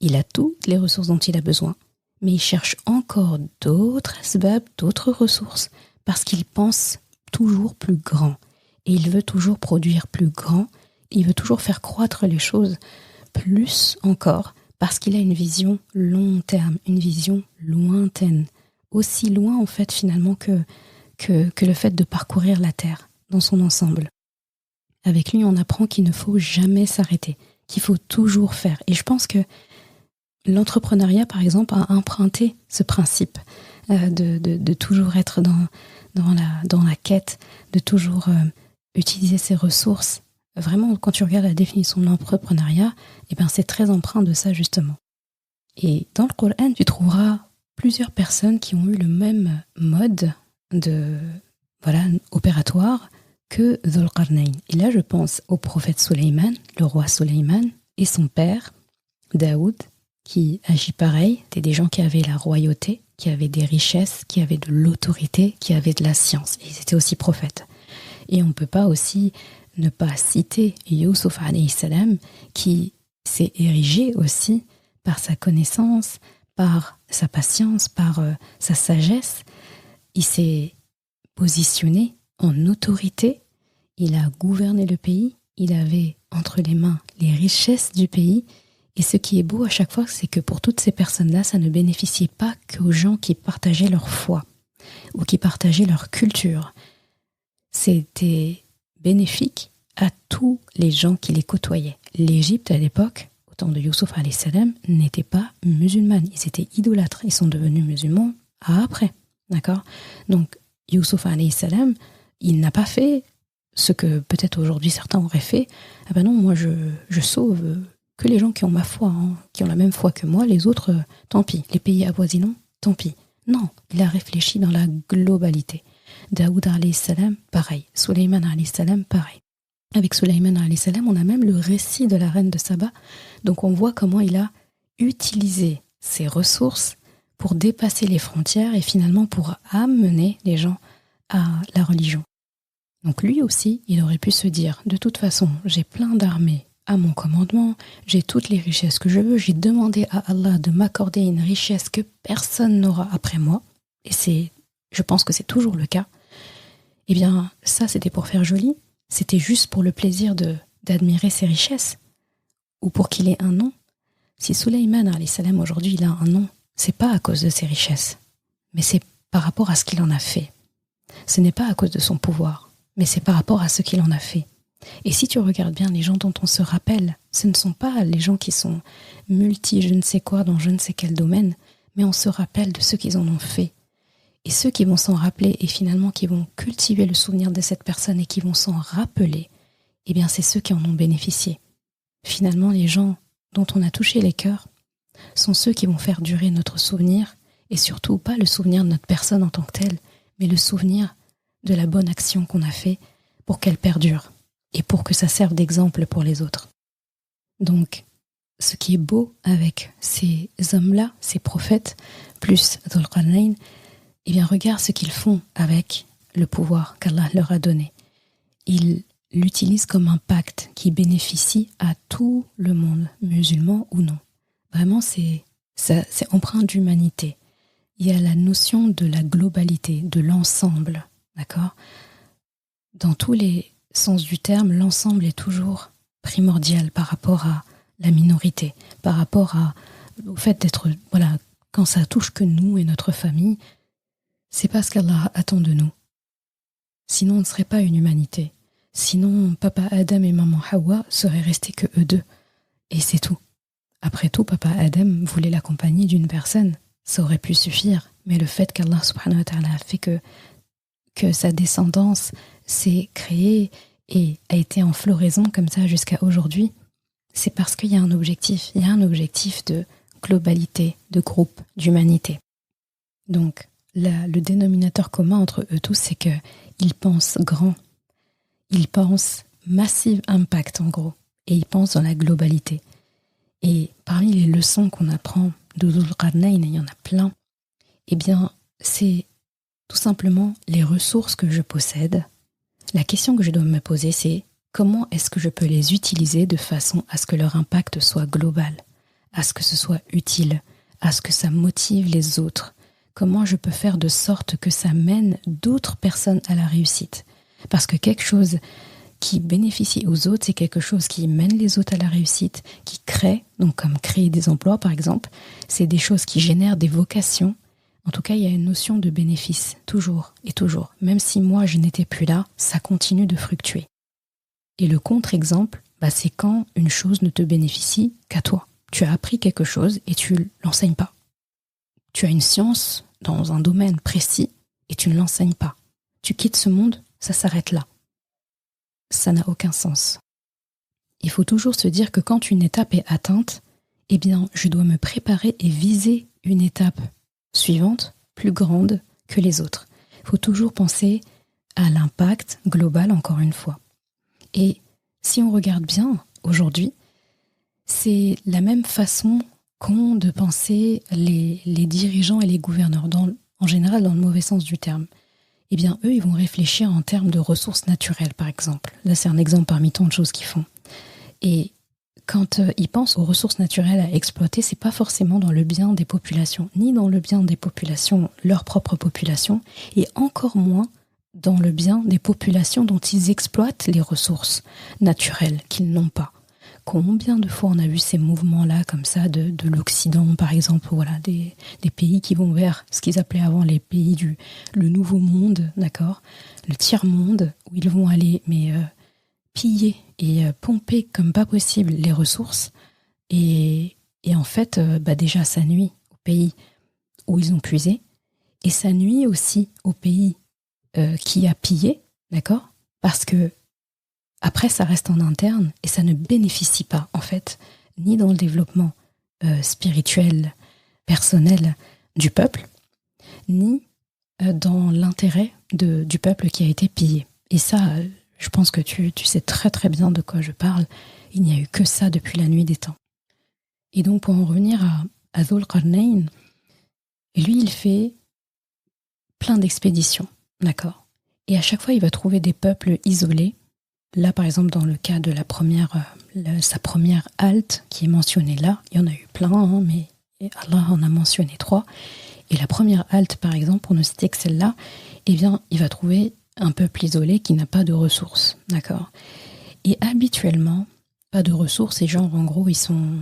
il a toutes les ressources dont il a besoin, mais il cherche encore d'autres asbab, d'autres ressources, parce qu'il pense toujours plus grand. Et il veut toujours produire plus grand, il veut toujours faire croître les choses plus encore, parce qu'il a une vision long terme, une vision lointaine. Aussi loin, en fait, finalement, que le fait de parcourir la Terre dans son ensemble. Avec lui, on apprend qu'il ne faut jamais s'arrêter, qu'il faut toujours faire. Et je pense que l'entrepreneuriat, par exemple, a emprunté ce principe de toujours être dans la quête, de toujours utiliser ses ressources. Vraiment, quand tu regardes la définition de l'entrepreneuriat, eh ben, c'est très empreint de ça, justement. Et dans le Coran, tu trouveras plusieurs personnes qui ont eu le même mode opératoire que Dhul Qarnayn. Et là, je pense au prophète Sulayman, le roi Sulayman, et son père, Daoud, qui agit pareil. C'était des gens qui avaient la royauté, qui avaient des richesses, qui avaient de l'autorité, qui avaient de la science. Et ils étaient aussi prophètes. Et on ne peut pas aussi ne pas citer Youssouf alayhi salam, qui s'est érigé aussi par sa connaissance, par sa patience, par sa sagesse. Il s'est positionné en autorité, il a gouverné le pays, il avait entre les mains les richesses du pays. Et ce qui est beau à chaque fois, c'est que pour toutes ces personnes-là, ça ne bénéficiait pas qu'aux gens qui partageaient leur foi ou qui partageaient leur culture. C'était bénéfique à tous les gens qui les côtoyaient. L'Égypte, à l'époque, au temps de Youssouf alayhi salam, n'était pas musulmane. Ils étaient idolâtres. Ils sont devenus musulmans après. D'accord ? Donc, Youssouf alayhi salam, il n'a pas fait ce que peut-être aujourd'hui certains auraient fait. Ah ben non, moi je sauve que les gens qui ont ma foi, hein, qui ont la même foi que moi, les autres, tant pis. Les pays avoisinants, tant pis. Non, il a réfléchi dans la globalité. Daoud alayhi salam, pareil. Sulayman alayhi salam, pareil. Avec Sulayman alayhi salam, on a même le récit de la reine de Saba. Donc on voit comment il a utilisé ses ressources pour dépasser les frontières et finalement pour amener les gens à la religion. Donc lui aussi, il aurait pu se dire, de toute façon, j'ai plein d'armées à mon commandement, j'ai toutes les richesses que je veux, j'ai demandé à Allah de m'accorder une richesse que personne n'aura après moi, et je pense que c'est toujours le cas. Eh bien, ça c'était pour faire joli, c'était juste pour le plaisir d'admirer ses richesses, ou pour qu'il ait un nom. Si Sulayman alayhi salam aujourd'hui il a un nom, c'est pas à cause de ses richesses, mais c'est par rapport à ce qu'il en a fait. Ce n'est pas à cause de son pouvoir, mais c'est par rapport à ce qu'il en a fait. Et si tu regardes bien les gens dont on se rappelle, ce ne sont pas les gens qui sont multi je ne sais quoi dans je ne sais quel domaine, mais on se rappelle de ceux qu'ils en ont fait. Et ceux qui vont s'en rappeler et finalement qui vont cultiver le souvenir de cette personne et qui vont s'en rappeler, eh bien c'est ceux qui en ont bénéficié. Finalement, les gens dont on a touché les cœurs sont ceux qui vont faire durer notre souvenir, et surtout pas le souvenir de notre personne en tant que telle, mais le souvenir de la bonne action qu'on a fait pour qu'elle perdure et pour que ça serve d'exemple pour les autres. Donc, ce qui est beau avec ces hommes-là, ces prophètes, plus Dhul Qarnayn, eh bien regarde ce qu'ils font avec le pouvoir qu'Allah leur a donné. Ils l'utilisent comme un pacte qui bénéficie à tout le monde, musulman ou non. Vraiment, c'est empreint d'humanité. Il y a la notion de la globalité, de l'ensemble, d'accord ? Dans tous les sens du terme, l'ensemble est toujours primordial par rapport à la minorité, par rapport au fait d'être, quand ça touche que nous et notre famille, c'est pas ce qu'Allah attend de nous. Sinon, on ne serait pas une humanité. Sinon, papa Adam et maman Hawa seraient restés que eux deux. Et c'est tout. Après tout, papa Adam voulait la compagnie d'une personne. Ça aurait pu suffire. Mais le fait qu'Allah subhanahu wa ta'ala a fait que sa descendance s'est créée et a été en floraison comme ça jusqu'à aujourd'hui, c'est parce qu'il y a un objectif. Il y a un objectif de globalité, de groupe, d'humanité. Donc, le dénominateur commun entre eux tous, c'est qu'ils pensent grand. Ils pensent massive impact, en gros. Et ils pensent dans la globalité. Et parmi les leçons qu'on apprend de Dhul Qarnayn, il y en a plein, eh bien, c'est tout simplement les ressources que je possède. La question que je dois me poser, c'est comment est-ce que je peux les utiliser de façon à ce que leur impact soit global, à ce que ce soit utile, à ce que ça motive les autres. Comment je peux faire de sorte que ça mène d'autres personnes à la réussite? Parce que quelque chose qui bénéficie aux autres, c'est quelque chose qui mène les autres à la réussite, qui crée, donc comme créer des emplois par exemple, c'est des choses qui génèrent des vocations. En tout cas, il y a une notion de bénéfice, toujours et toujours. Même si moi je n'étais plus là, ça continue de fructuer. Et le contre-exemple, c'est quand une chose ne te bénéficie qu'à toi. Tu as appris quelque chose et tu ne l'enseignes pas. Tu as une science dans un domaine précis et tu ne l'enseignes pas. Tu quittes ce monde, ça s'arrête là. Ça n'a aucun sens. Il faut toujours se dire que quand une étape est atteinte, eh bien, je dois me préparer et viser une étape suivante, plus grande que les autres. Il faut toujours penser à l'impact global, encore une fois. Et si on regarde bien, aujourd'hui, c'est la même façon qu'ont de penser les dirigeants et les gouverneurs, en général dans le mauvais sens du terme. Eh bien, eux, ils vont réfléchir en termes de ressources naturelles, par exemple. Là, c'est un exemple parmi tant de choses qu'ils font. Et quand ils pensent aux ressources naturelles à exploiter, c'est pas forcément dans le bien des populations, ni dans le bien des populations, leur propre population, et encore moins dans le bien des populations dont ils exploitent les ressources naturelles qu'ils n'ont pas. Combien de fois on a vu ces mouvements-là comme ça de l'Occident, par exemple, voilà, des pays qui vont vers ce qu'ils appelaient avant les pays le nouveau monde, d'accord, le tiers-monde, où ils vont aller piller et pomper comme pas possible les ressources. Et en fait, déjà, ça nuit au pays où ils ont puisé, et ça nuit aussi au pays qui a pillé, d'accord, parce que après, ça reste en interne et ça ne bénéficie pas, en fait, ni dans le développement spirituel, personnel du peuple, ni dans l'intérêt du peuple qui a été pillé. Et ça, je pense que tu sais très très bien de quoi je parle. Il n'y a eu que ça depuis la nuit des temps. Et donc, pour en revenir à Dhul Qarnayn, lui, il fait plein d'expéditions, d'accord ? Et à chaque fois, il va trouver des peuples isolés. Là, par exemple, dans le cas de sa première halte qui est mentionnée là, il y en a eu plein, mais Allah en a mentionné 3. Et la première halte, par exemple, pour ne citer que celle-là, eh bien, il va trouver un peuple isolé qui n'a pas de ressources, d'accord ? Et habituellement, pas de ressources, et genre, en gros, ils sont...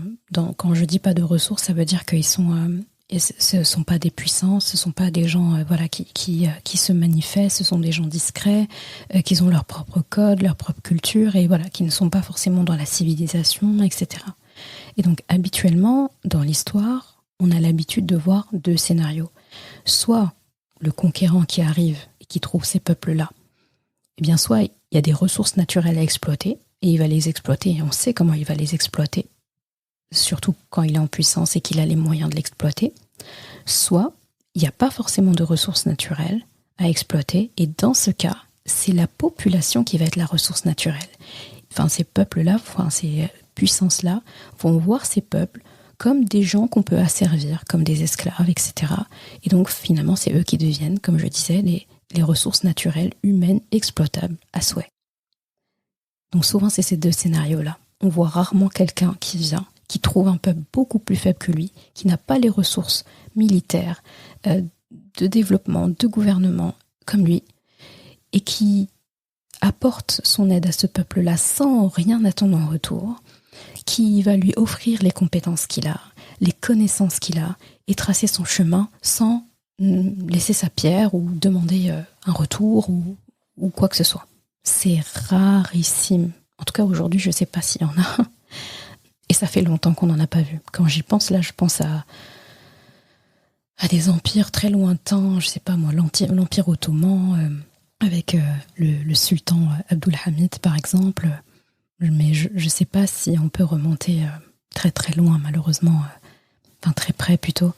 quand je dis pas de ressources, ça veut dire qu'ils sont... ce ne sont pas des puissants, ce ne sont pas des gens qui se manifestent, ce sont des gens discrets, qui ont leur propre code, leur propre culture, et voilà, qui ne sont pas forcément dans la civilisation, etc. Et donc, habituellement, dans l'histoire, on a l'habitude de voir 2 scénarios. Soit le conquérant qui arrive et qui trouve ces peuples-là, eh bien, soit il y a des ressources naturelles à exploiter, et il va les exploiter, et on sait comment il va les exploiter, surtout quand il est en puissance et qu'il a les moyens de l'exploiter, soit il n'y a pas forcément de ressources naturelles à exploiter, et dans ce cas, c'est la population qui va être la ressource naturelle. Enfin, ces peuples-là, ces puissances-là vont voir ces peuples comme des gens qu'on peut asservir, comme des esclaves, etc. Et donc, finalement, c'est eux qui deviennent, comme je disais, les ressources naturelles humaines exploitables à souhait. Donc souvent, c'est ces 2 scénarios-là. On voit rarement quelqu'un qui vient, qui trouve un peuple beaucoup plus faible que lui, qui n'a pas les ressources militaires, de développement, de gouvernement comme lui, et qui apporte son aide à ce peuple-là sans rien attendre en retour, qui va lui offrir les compétences qu'il a, les connaissances qu'il a, et tracer son chemin sans laisser sa pierre ou demander un retour ou quoi que ce soit. C'est rarissime. En tout cas, aujourd'hui, je ne sais pas s'il y en a. Et ça fait longtemps qu'on n'en a pas vu. Quand j'y pense, là, je pense à des empires très lointains. Je ne sais pas moi, l'Empire ottoman, avec le sultan Abdulhamid, par exemple. Mais je ne sais pas si on peut remonter très très loin, malheureusement. Enfin, très près plutôt,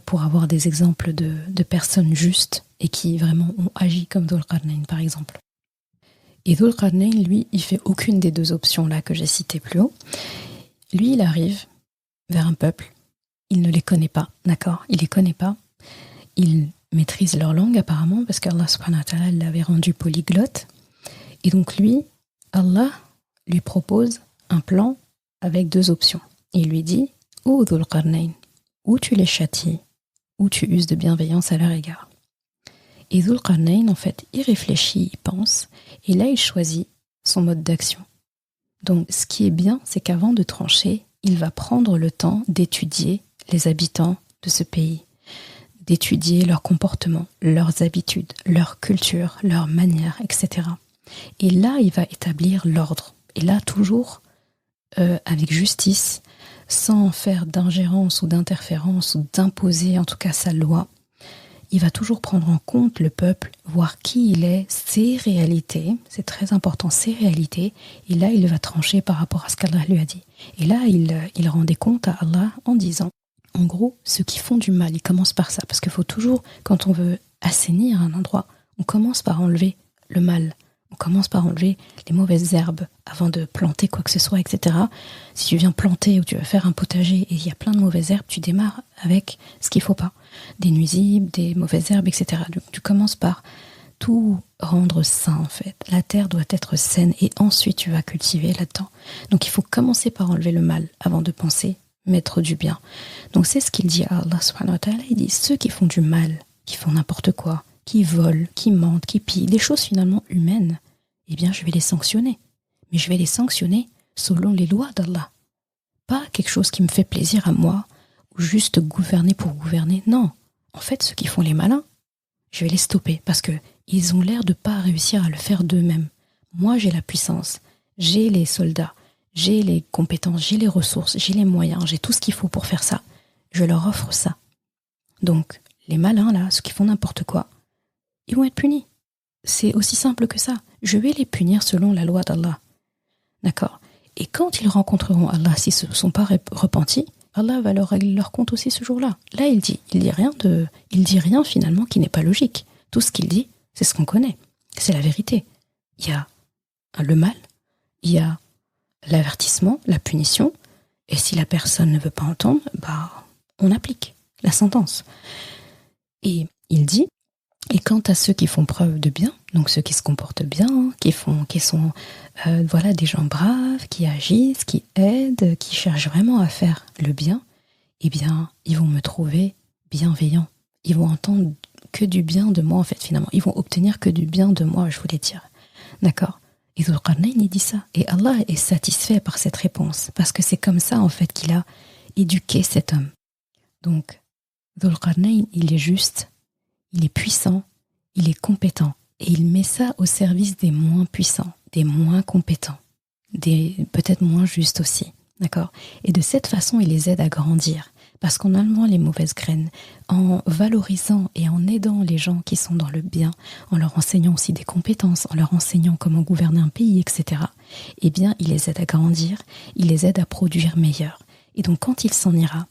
pour avoir des exemples de personnes justes et qui vraiment ont agi comme Dhul Qarnayn, par exemple. Et Dhul Qarnayn, lui, il fait aucune des 2 options-là que j'ai citées plus haut. Lui, il arrive vers un peuple, il ne les connaît pas, d'accord ? Il les connaît pas, il maîtrise leur langue apparemment, parce qu'Allah subhanahu wa ta'ala l'avait rendu polyglotte. Et donc lui, Allah lui propose un plan avec 2 options. Il lui dit, ô Dhul Qarnayn, ou tu les châties, ou tu uses de bienveillance à leur égard. Et Dhul Qarnayn, en fait, il réfléchit, il pense, et là il choisit son mode d'action. Donc ce qui est bien, c'est qu'avant de trancher, il va prendre le temps d'étudier les habitants de ce pays, d'étudier leur comportement, leurs habitudes, leur culture, leurs manières, etc. Et là, il va établir l'ordre. Et là, toujours avec justice, sans faire d'ingérence ou d'interférence ou d'imposer en tout cas sa loi. Il va toujours prendre en compte le peuple, voir qui il est, ses réalités, c'est très important, ses réalités, et là il va trancher par rapport à ce qu'Allah lui a dit. Et là il rendait compte à Allah en disant, en gros, ceux qui font du mal, ils commencent par ça, parce qu'il faut toujours, quand on veut assainir un endroit, on commence par enlever le mal, on commence par enlever les mauvaises herbes avant de planter quoi que ce soit, etc. Si tu viens planter ou tu vas faire un potager et il y a plein de mauvaises herbes, tu démarres avec ce qu'il ne faut pas. Des nuisibles, des mauvaises herbes, etc. Donc, tu commences par tout rendre sain en fait. La terre doit être saine et ensuite tu vas cultiver là-dedans. Donc il faut commencer par enlever le mal avant de penser mettre du bien. Donc c'est ce qu'il dit à Allah subhanahu wa ta'ala. Il dit ceux qui font du mal, qui font n'importe quoi, qui volent, qui mentent, qui pillent, des choses finalement humaines, eh bien je vais les sanctionner. Mais je vais les sanctionner selon les lois d'Allah. Pas quelque chose qui me fait plaisir à moi, ou juste gouverner pour gouverner. Non, en fait ceux qui font les malins, je vais les stopper parce qu'ils ont l'air de ne pas réussir à le faire d'eux-mêmes. Moi j'ai la puissance, j'ai les soldats, j'ai les compétences, j'ai les ressources, j'ai les moyens, j'ai tout ce qu'il faut pour faire ça. Je leur offre ça. Donc les malins là, ceux qui font n'importe quoi, ils vont être punis. C'est aussi simple que ça. Je vais les punir selon la loi d'Allah. D'accord ? Et quand ils rencontreront Allah, s'ils ne se sont pas repentis, Allah va leur régler leur compte aussi ce jour-là. Là, il dit rien finalement qui n'est pas logique. Tout ce qu'il dit, c'est ce qu'on connaît. C'est la vérité. Il y a le mal, il y a l'avertissement, la punition, et si la personne ne veut pas entendre, on applique la sentence. Et il dit, et quant à ceux qui font preuve de bien, donc ceux qui se comportent bien, qui sont des gens braves, qui agissent, qui aident, qui cherchent vraiment à faire le bien, eh bien, ils vont me trouver bienveillant. Ils vont entendre que du bien de moi, en fait, finalement. Ils vont obtenir que du bien de moi, je voulais dire. D'accord ? Et Dhul Qarnayn, il dit ça. Et Allah est satisfait par cette réponse, parce que c'est comme ça, en fait, qu'il a éduqué cet homme. Donc, Dhul Qarnayn, il est juste, il est puissant, il est compétent. Et il met ça au service des moins puissants, des moins compétents, des peut-être moins justes aussi. D'accord ? Et de cette façon, il les aide à grandir. Parce qu'en enlevant les mauvaises graines, en valorisant et en aidant les gens qui sont dans le bien, en leur enseignant aussi des compétences, en leur enseignant comment gouverner un pays, etc., eh bien, il les aide à grandir, il les aide à produire meilleur. Et donc, quand il s'en ira,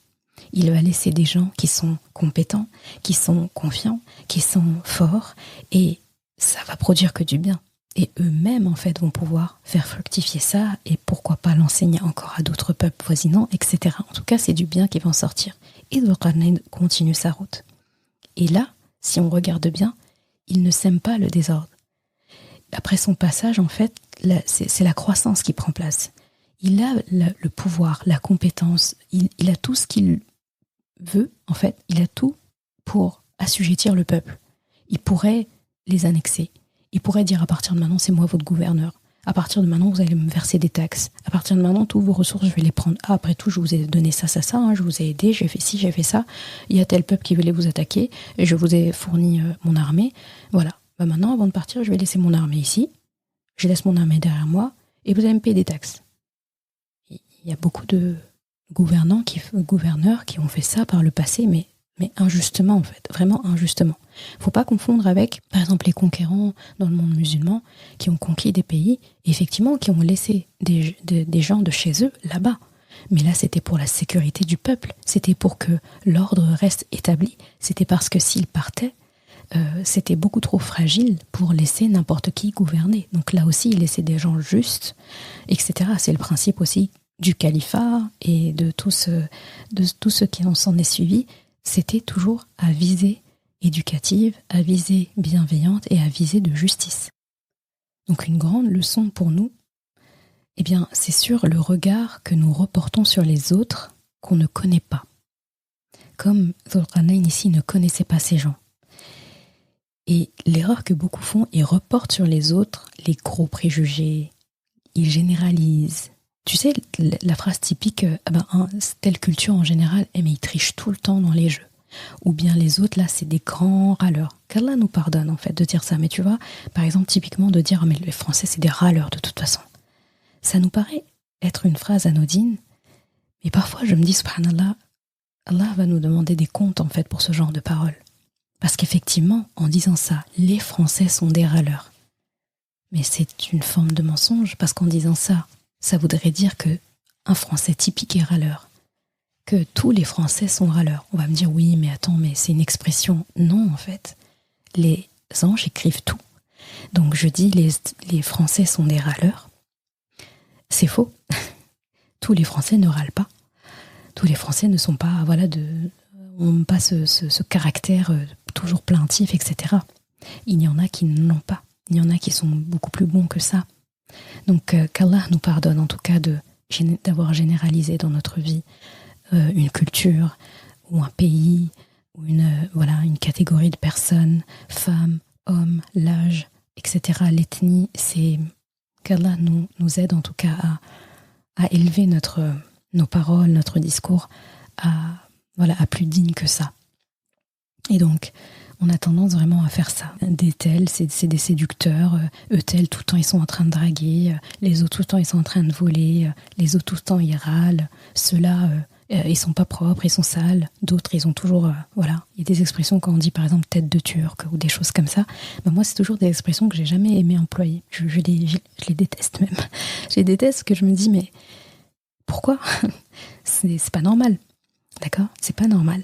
il va laisser des gens qui sont compétents, qui sont confiants, qui sont forts, et ça va produire que du bien. Et eux-mêmes, en fait, vont pouvoir faire fructifier ça et pourquoi pas l'enseigner encore à d'autres peuples voisinants, etc. En tout cas, c'est du bien qui va en sortir. Et Dhul Qarnayn continue sa route. Et là, si on regarde bien, il ne sème pas le désordre. Après son passage, en fait, c'est la croissance qui prend place. Il a le pouvoir, la compétence, il a tout ce qu'il veut, en fait. Il a tout pour assujettir le peuple. Il pourrait les annexer. Il pourrait dire à partir de maintenant, c'est moi votre gouverneur. À partir de maintenant, vous allez me verser des taxes. À partir de maintenant, toutes vos ressources, je vais les prendre. Ah, après tout, je vous ai donné ça, je vous ai aidé, j'ai fait ci, j'ai fait ça. Il y a tel peuple qui voulait vous attaquer, et je vous ai fourni mon armée. Voilà. Maintenant, avant de partir, je vais laisser mon armée ici. Je laisse mon armée derrière moi, et vous allez me payer des taxes. Il y a beaucoup de gouverneurs qui ont fait ça par le passé, mais injustement, en fait. Vraiment injustement. Il ne faut pas confondre avec, par exemple, les conquérants dans le monde musulman qui ont conquis des pays, et effectivement, qui ont laissé des gens de chez eux là-bas. Mais là, c'était pour la sécurité du peuple. C'était pour que l'ordre reste établi. C'était parce que s'ils partaient, c'était beaucoup trop fragile pour laisser n'importe qui gouverner. Donc là aussi, ils laissaient des gens justes, etc. C'est le principe aussi du califat et de tout ce qui en s'en est suivi. C'était toujours à visée éducative, à visée bienveillante et à visée de justice. Donc une grande leçon pour nous, eh bien, c'est sur le regard que nous reportons sur les autres qu'on ne connaît pas. Comme Dhul-Qarnayn ici ne connaissait pas ces gens. Et l'erreur que beaucoup font, ils reportent sur les autres les gros préjugés, ils généralisent. Tu sais, la phrase typique, telle culture en général, mais ils trichent tout le temps dans les jeux. Ou bien les autres, là, c'est des grands râleurs. Qu'Allah nous pardonne, en fait, de dire ça. Mais tu vois, par exemple, typiquement de dire, mais les Français, c'est des râleurs de toute façon. Ça nous paraît être une phrase anodine, mais parfois je me dis, subhanallah, Allah va nous demander des comptes, en fait, pour ce genre de paroles. Parce qu'effectivement, en disant ça, les Français sont des râleurs. Mais c'est une forme de mensonge, parce qu'en disant ça, ça voudrait dire que un Français typique est râleur. Que tous les Français sont râleurs. On va me dire, oui, mais attends, mais c'est une expression. Non, en fait. Les anges écrivent tout. Donc je dis, les Français sont des râleurs. C'est faux. Tous les Français ne râlent pas. Tous les Français ne sont pas, ont pas ce caractère toujours plaintif, etc. Il y en a qui ne l'ont pas. Il y en a qui sont beaucoup plus bons que ça. Donc qu'Allah nous pardonne en tout cas d'avoir généralisé dans notre vie une culture ou un pays ou une catégorie de personnes, femmes, hommes, l'âge, etc. L'ethnie, c'est qu'Allah nous aide en tout cas à élever nos paroles, notre discours à plus digne que ça. Et donc, on a tendance vraiment à faire ça. Des tels, c'est des séducteurs. Eux tels, tout le temps, ils sont en train de draguer. Les autres, tout le temps, ils sont en train de voler. Les autres, tout le temps, ils râlent. Ceux-là, ils sont pas propres, ils sont sales. D'autres, ils ont toujours... Il y a des expressions quand on dit, par exemple, tête de turc ou des choses comme ça. Ben, moi, c'est toujours des expressions que j'ai jamais aimé employer. Je les déteste même. Je les déteste parce que je me dis, mais pourquoi ? C'est pas normal. D'accord ? C'est pas normal.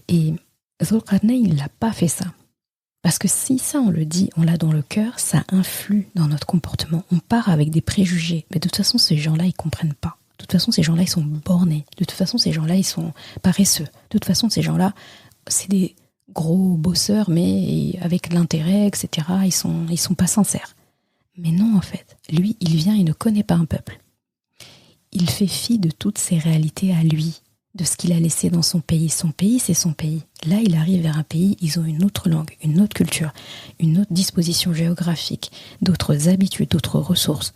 Et Dhul-Qarnayn, il n'a pas fait ça. Parce que si ça, on le dit, on l'a dans le cœur, ça influe dans notre comportement. On part avec des préjugés. Mais de toute façon, ces gens-là, ils ne comprennent pas. De toute façon, ces gens-là, ils sont bornés. De toute façon, ces gens-là, ils sont paresseux. De toute façon, ces gens-là, c'est des gros bosseurs, mais avec l'intérêt, etc. Ils sont pas sincères. Mais non, en fait. Lui, il vient, il ne connaît pas un peuple. Il fait fi de toutes ses réalités à lui, de ce qu'il a laissé dans son pays. Son pays, c'est son pays. Là, il arrive vers un pays, ils ont une autre langue, une autre culture, une autre disposition géographique, d'autres habitudes, d'autres ressources.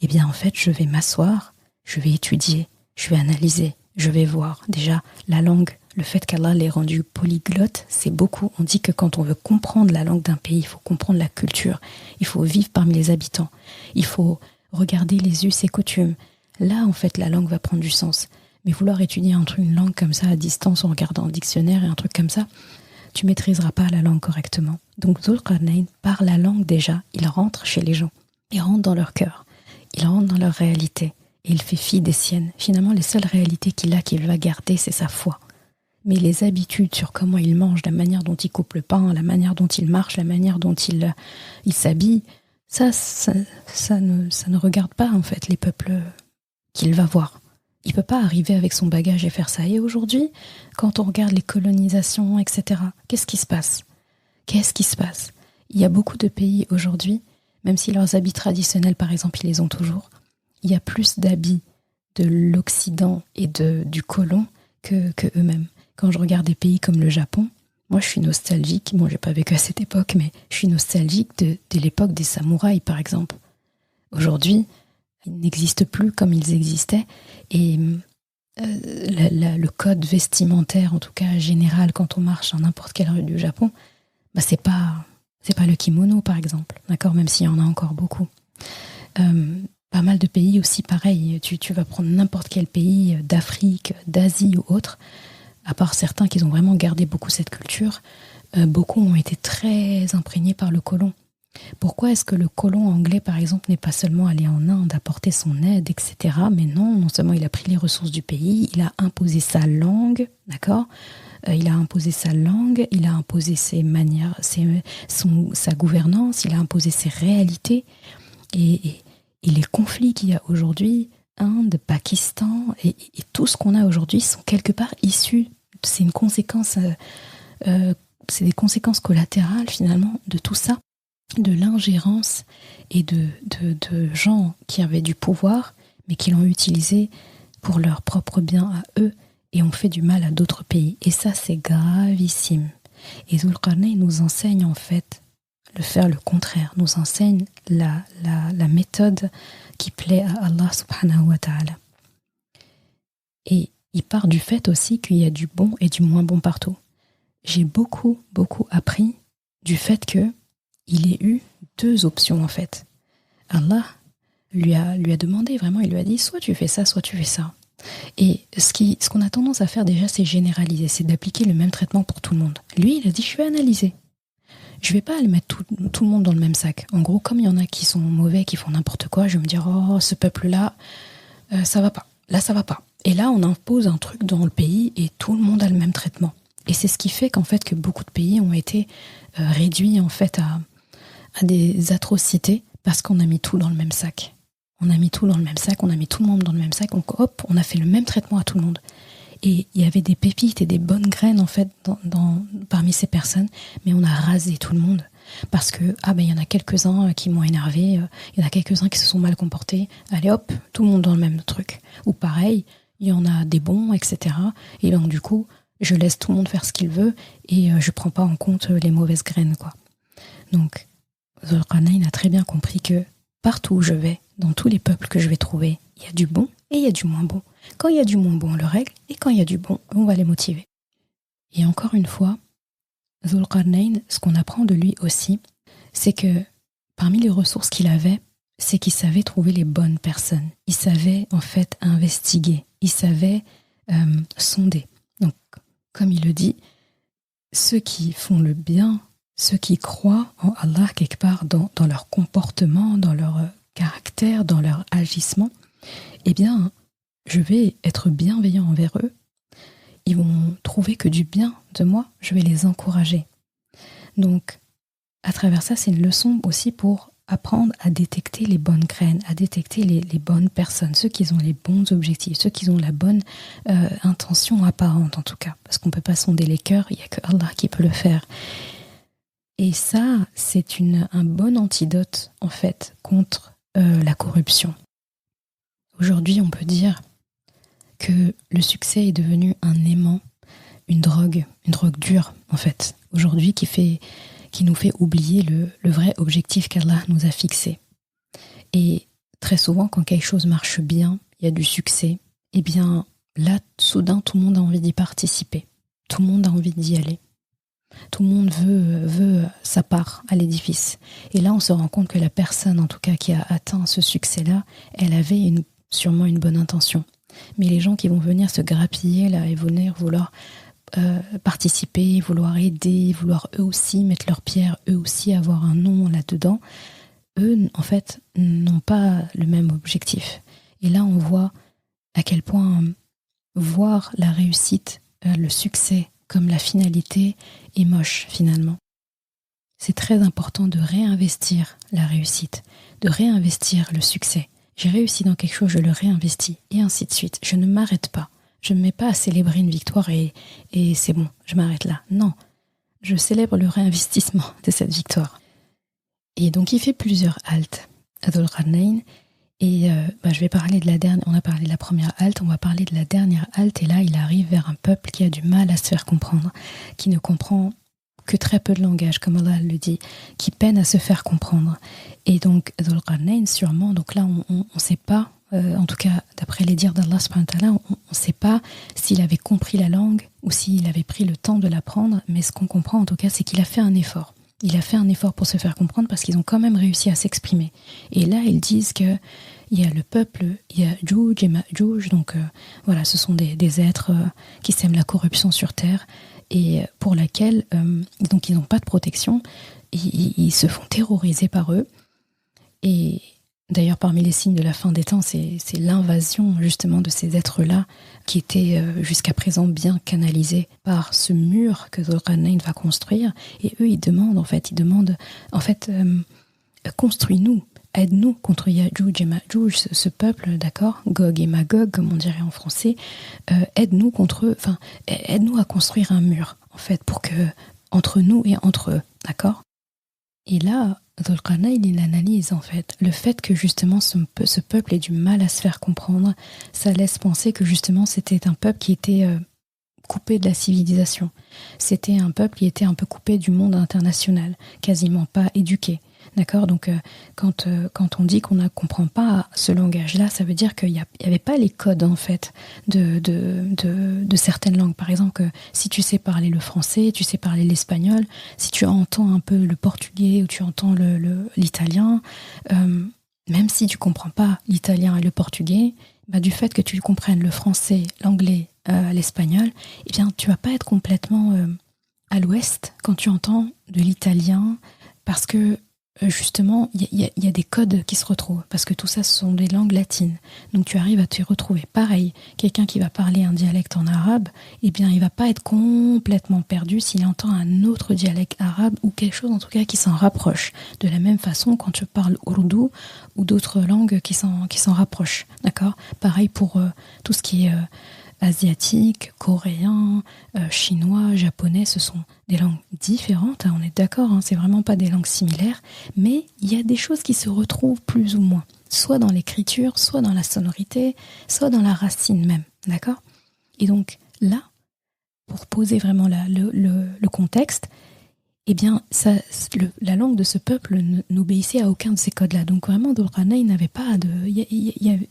Eh bien, en fait, je vais m'asseoir, je vais étudier, je vais analyser, je vais voir. Déjà, la langue, le fait qu'Allah l'ait rendu polyglotte, c'est beaucoup. On dit que quand on veut comprendre la langue d'un pays, il faut comprendre la culture, il faut vivre parmi les habitants, il faut regarder les us et coutumes. Là, en fait, la langue va prendre du sens. Mais vouloir étudier une langue comme ça à distance en regardant un dictionnaire et un truc comme ça, tu maîtriseras pas la langue correctement. Donc Dhul-Qarnayn, par la langue déjà, il rentre chez les gens. Il rentre dans leur cœur. Il rentre dans leur réalité. Et il fait fi des siennes. Finalement, les seules réalités qu'il va garder, c'est sa foi. Mais les habitudes sur comment il mange, la manière dont il coupe le pain, la manière dont il marche, la manière dont il s'habille, ça ne regarde pas en fait les peuples qu'il va voir. Il ne peut pas arriver avec son bagage et faire ça. Et aujourd'hui, quand on regarde les colonisations, etc., qu'est-ce qui se passe ? Il y a beaucoup de pays aujourd'hui, même si leurs habits traditionnels, par exemple, ils les ont toujours, il y a plus d'habits de l'Occident et du colon que eux-mêmes. Quand je regarde des pays comme le Japon, moi je suis nostalgique, j'ai pas vécu à cette époque, mais je suis nostalgique de l'époque des samouraïs, par exemple. Aujourd'hui, ils n'existent plus comme ils existaient, et le code vestimentaire, en tout cas général, quand on marche dans n'importe quelle rue du Japon, c'est pas le kimono, par exemple, d'accord, même s'il y en a encore beaucoup. Pas mal de pays aussi, pareil, tu vas prendre n'importe quel pays d'Afrique, d'Asie ou autre, à part certains qui ont vraiment gardé beaucoup cette culture, beaucoup ont été très imprégnés par le colon. Pourquoi est-ce que le colon anglais, par exemple, n'est pas seulement allé en Inde apporter son aide, etc. Mais non seulement il a pris les ressources du pays, il a imposé sa langue, d'accord ? Il a imposé sa langue, il a imposé ses manières, sa gouvernance, il a imposé ses réalités. Et les conflits qu'il y a aujourd'hui, Inde, Pakistan, et tout ce qu'on a aujourd'hui sont quelque part issus, c'est une conséquence, c'est des conséquences collatérales finalement de tout ça, de l'ingérence et de gens qui avaient du pouvoir, mais qui l'ont utilisé pour leur propre bien à eux et on fait du mal à d'autres pays. Et ça, c'est gravissime. Et Dhul-Qarnayn nous enseigne en fait de faire le contraire, nous enseigne la méthode qui plaît à Allah subhanahu wa ta'ala. Et il part du fait aussi qu'il y a du bon et du moins bon partout. J'ai beaucoup appris du fait qu'il ait eu 2 options en fait. Allah lui a demandé, vraiment, il lui a dit soit tu fais ça, soit tu fais ça. Et ce qu'on a tendance à faire déjà, c'est généraliser, c'est d'appliquer le même traitement pour tout le monde. Lui, il a dit je vais analyser. Je vais pas aller mettre tout le monde dans le même sac. En gros, comme il y en a qui sont mauvais, qui font n'importe quoi, je vais me dire oh, ce peuple-là, ça va pas. Là, ça va pas. Et là, on impose un truc dans le pays et tout le monde a le même traitement. Et c'est ce qui fait qu'en fait que beaucoup de pays ont été réduits en fait à des atrocités parce qu'on a mis tout dans le même sac. On a mis tout dans le même sac, on a mis tout le monde dans le même sac, donc hop, on a fait le même traitement à tout le monde. Et il y avait des pépites et des bonnes graines en fait parmi ces personnes, mais on a rasé tout le monde. Parce que, il y en a quelques-uns qui m'ont énervé, il y en a quelques-uns qui se sont mal comportés, allez hop, tout le monde dans le même truc. Ou pareil, il y en a des bons, etc. Et donc du coup, je laisse tout le monde faire ce qu'il veut et je prends pas en compte les mauvaises graines, quoi. Donc, Dhul-Qarnayn a très bien compris que partout où je vais, dans tous les peuples que je vais trouver, il y a du bon et il y a du moins bon. Quand il y a du moins bon, on le règle, et quand il y a du bon, on va les motiver. Et encore une fois, Dhul-Qarnayn, ce qu'on apprend de lui aussi, c'est que parmi les ressources qu'il avait, c'est qu'il savait trouver les bonnes personnes. Il savait en fait investiguer, il savait sonder. Donc, comme il le dit, ceux qui font le bien, ceux qui croient en Allah quelque part dans leur comportement, dans leur caractère, dans leur agissement, eh bien, je vais être bienveillant envers eux. Ils vont trouver que du bien de moi, je vais les encourager. Donc, à travers ça, c'est une leçon aussi pour apprendre à détecter les bonnes graines, à détecter les bonnes personnes, ceux qui ont les bons objectifs, ceux qui ont la bonne intention apparente en tout cas. Parce qu'on ne peut pas sonder les cœurs, il n'y a que Allah qui peut le faire. Et ça, c'est un bon antidote en fait contre la corruption. Aujourd'hui, on peut dire que le succès est devenu un aimant, une drogue dure en fait. Aujourd'hui, qui nous fait oublier le vrai objectif qu'Allah nous a fixé. Et très souvent, quand quelque chose marche bien, il y a du succès, et bien là, soudain, tout le monde a envie d'y participer. Tout le monde a envie d'y aller. Tout le monde veut sa part à l'édifice. Et là, on se rend compte que la personne, en tout cas, qui a atteint ce succès-là, elle avait sûrement une bonne intention. Mais les gens qui vont venir se grappiller là et venir vouloir participer, vouloir aider, vouloir eux aussi mettre leur pierre, eux aussi avoir un nom là-dedans, eux, en fait, n'ont pas le même objectif. Et là, on voit à quel point voir la réussite, le succès comme la finalité est moche finalement. C'est très important de réinvestir la réussite, de réinvestir le succès. J'ai réussi dans quelque chose, je le réinvestis, et ainsi de suite. Je ne m'arrête pas. Je ne me mets pas à célébrer une victoire et c'est bon, je m'arrête là. Non, je célèbre le réinvestissement de cette victoire. Et donc il fait plusieurs haltes à Dhul-Qarnayn. Et je vais parler de la dernière. On a parlé de la première halte, on va parler de la dernière halte. Et là, il arrive vers un peuple qui a du mal à se faire comprendre, qui ne comprend que très peu de langage, comme Allah le dit, qui peine à se faire comprendre. Et donc, Dhul-Qarnayn, sûrement, donc là, on ne sait pas, en tout cas, d'après les dires d'Allah subhanahu wa ta'ala, on ne sait pas s'il avait compris la langue ou s'il avait pris le temps de l'apprendre, mais ce qu'on comprend, en tout cas, c'est qu'il a fait un effort. Il a fait un effort pour se faire comprendre parce qu'ils ont quand même réussi à s'exprimer. Et là, ils disent que il y a le peuple, il y a Juj et Ma'juj, donc voilà, ce sont des êtres qui sèment la corruption sur terre et pour laquelle donc ils n'ont pas de protection, ils se font terroriser par eux. Et d'ailleurs, parmi les signes de la fin des temps, c'est l'invasion justement de ces êtres-là qui étaient jusqu'à présent bien canalisés par ce mur que Dhul-Qarnayn va construire. Et eux, ils demandent construis-nous, aide-nous contre Ya'juj et Ma'juj, ce peuple, d'accord, Gog et Magog, comme on dirait en français, aide-nous contre eux, aide-nous à construire un mur, en fait, pour que entre nous et entre eux, d'accord. Et là, Dhul-Qarnayn, il analyse en fait le fait que justement ce peuple ait du mal à se faire comprendre. Ça laisse penser que justement c'était un peuple qui était coupé de la civilisation. C'était un peuple qui était un peu coupé du monde international, quasiment pas éduqué. D'accord ? Donc, quand on dit qu'on ne comprend pas ce langage-là, ça veut dire qu'il n'y avait pas les codes, en fait, de certaines langues. Par exemple, que si tu sais parler le français, tu sais parler l'espagnol, si tu entends un peu le portugais ou tu entends l'italien, même si tu ne comprends pas l'italien et le portugais, bah, du fait que tu comprennes le français, l'anglais, l'espagnol, eh bien, tu ne vas pas être complètement à l'ouest quand tu entends de l'italien, parce que justement, il y a des codes qui se retrouvent, parce que tout ça, ce sont des langues latines. Donc tu arrives à t'y retrouver. Pareil, quelqu'un qui va parler un dialecte en arabe, eh bien, il va pas être complètement perdu s'il entend un autre dialecte arabe, ou quelque chose en tout cas qui s'en rapproche. De la même façon, quand tu parles ourdou, ou d'autres langues qui s'en rapprochent. D'accord ? Pareil pour tout ce qui est asiatique, coréen, chinois, japonais, ce sont des langues différentes, hein, on est d'accord, hein, c'est vraiment pas des langues similaires, mais il y a des choses qui se retrouvent plus ou moins, soit dans l'écriture, soit dans la sonorité, soit dans la racine même, d'accord ? Et donc là, pour poser vraiment le contexte, eh bien, la langue de ce peuple n'obéissait à aucun de ces codes-là. Donc vraiment, Dhul-Qarnayn n'avait pas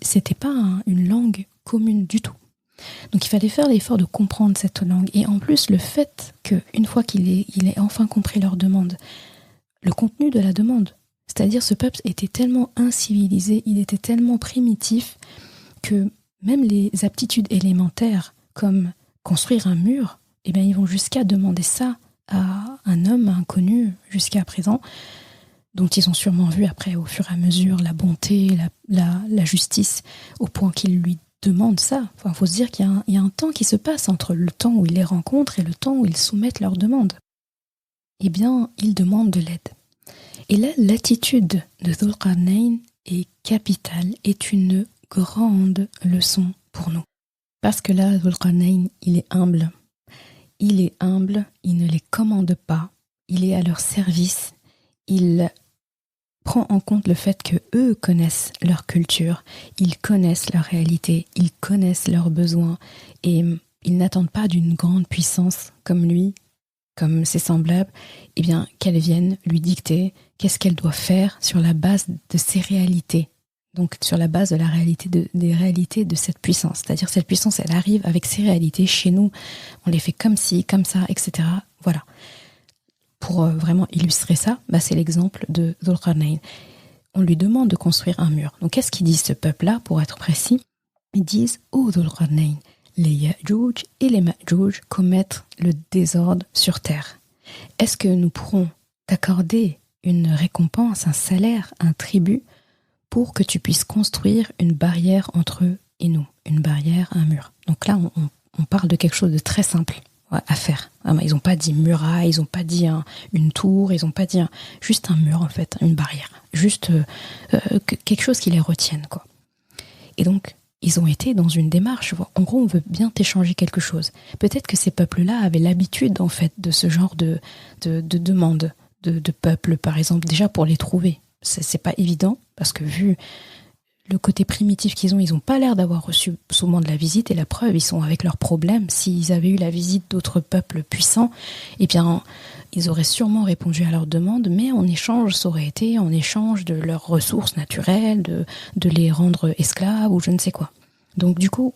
c'était pas une langue commune du tout. Donc il fallait faire l'effort de comprendre cette langue. Et en plus, le fait qu'une fois qu'il ait enfin compris leur demande, le contenu de la demande, c'est-à-dire ce peuple était tellement incivilisé, il était tellement primitif, que même les aptitudes élémentaires, comme construire un mur, eh bien, ils vont jusqu'à demander ça à un homme inconnu jusqu'à présent, dont ils ont sûrement vu après, au fur et à mesure, la bonté, la justice, au point qu'ils lui demandent ça. Enfin, faut se dire qu'il y a un temps qui se passe entre le temps où ils les rencontrent et le temps où ils soumettent leurs demandes. Eh bien, ils demandent de l'aide. Et là, l'attitude de Dhul-Qarnayn est capitale, est une grande leçon pour nous. Parce que là, Dhul-Qarnayn, il est humble. Il est humble, il ne les commande pas, il est à leur service, il prend en compte le fait que eux connaissent leur culture, ils connaissent leur réalité, ils connaissent leurs besoins, et ils n'attendent pas d'une grande puissance comme lui, comme ses semblables, eh bien qu'elle vienne lui dicter qu'est-ce qu'elle doit faire sur la base de ses réalités. Donc sur la base de la réalité des réalités de cette puissance. C'est-à-dire cette puissance, elle arrive avec ses réalités. Chez nous, on les fait comme ci, comme ça, etc. Voilà. Pour vraiment illustrer ça, c'est l'exemple de Dhul-Qarnayn. On lui demande de construire un mur. Donc qu'est-ce qu'ils disent ce peuple-là, pour être précis ? Ils disent « Oh Dhul-Qarnayn, les Ya'juj et les Ma'juj commettent le désordre sur terre. Est-ce que nous pourrons t'accorder une récompense, un salaire, un tribut pour que tu puisses construire une barrière entre eux et nous, une barrière, un mur. » Donc là, on parle de quelque chose de très simple à faire. Ils n'ont pas dit muraille, ils n'ont pas dit une tour, ils n'ont pas dit juste un mur en fait, une barrière. Juste quelque chose qui les retienne, quoi. Et donc, ils ont été dans une démarche. En gros, on veut bien t'échanger quelque chose. Peut-être que ces peuples-là avaient l'habitude en fait de ce genre de demandes de peuples, par exemple, déjà pour les trouver. C'est pas évident, parce que vu le côté primitif qu'ils ont, ils n'ont pas l'air d'avoir reçu souvent de la visite, et la preuve, ils sont avec leurs problèmes. S'ils avaient eu la visite d'autres peuples puissants, eh bien, ils auraient sûrement répondu à leurs demandes, mais en échange, ça aurait été en échange de leurs ressources naturelles, de les rendre esclaves ou je ne sais quoi. Donc du coup,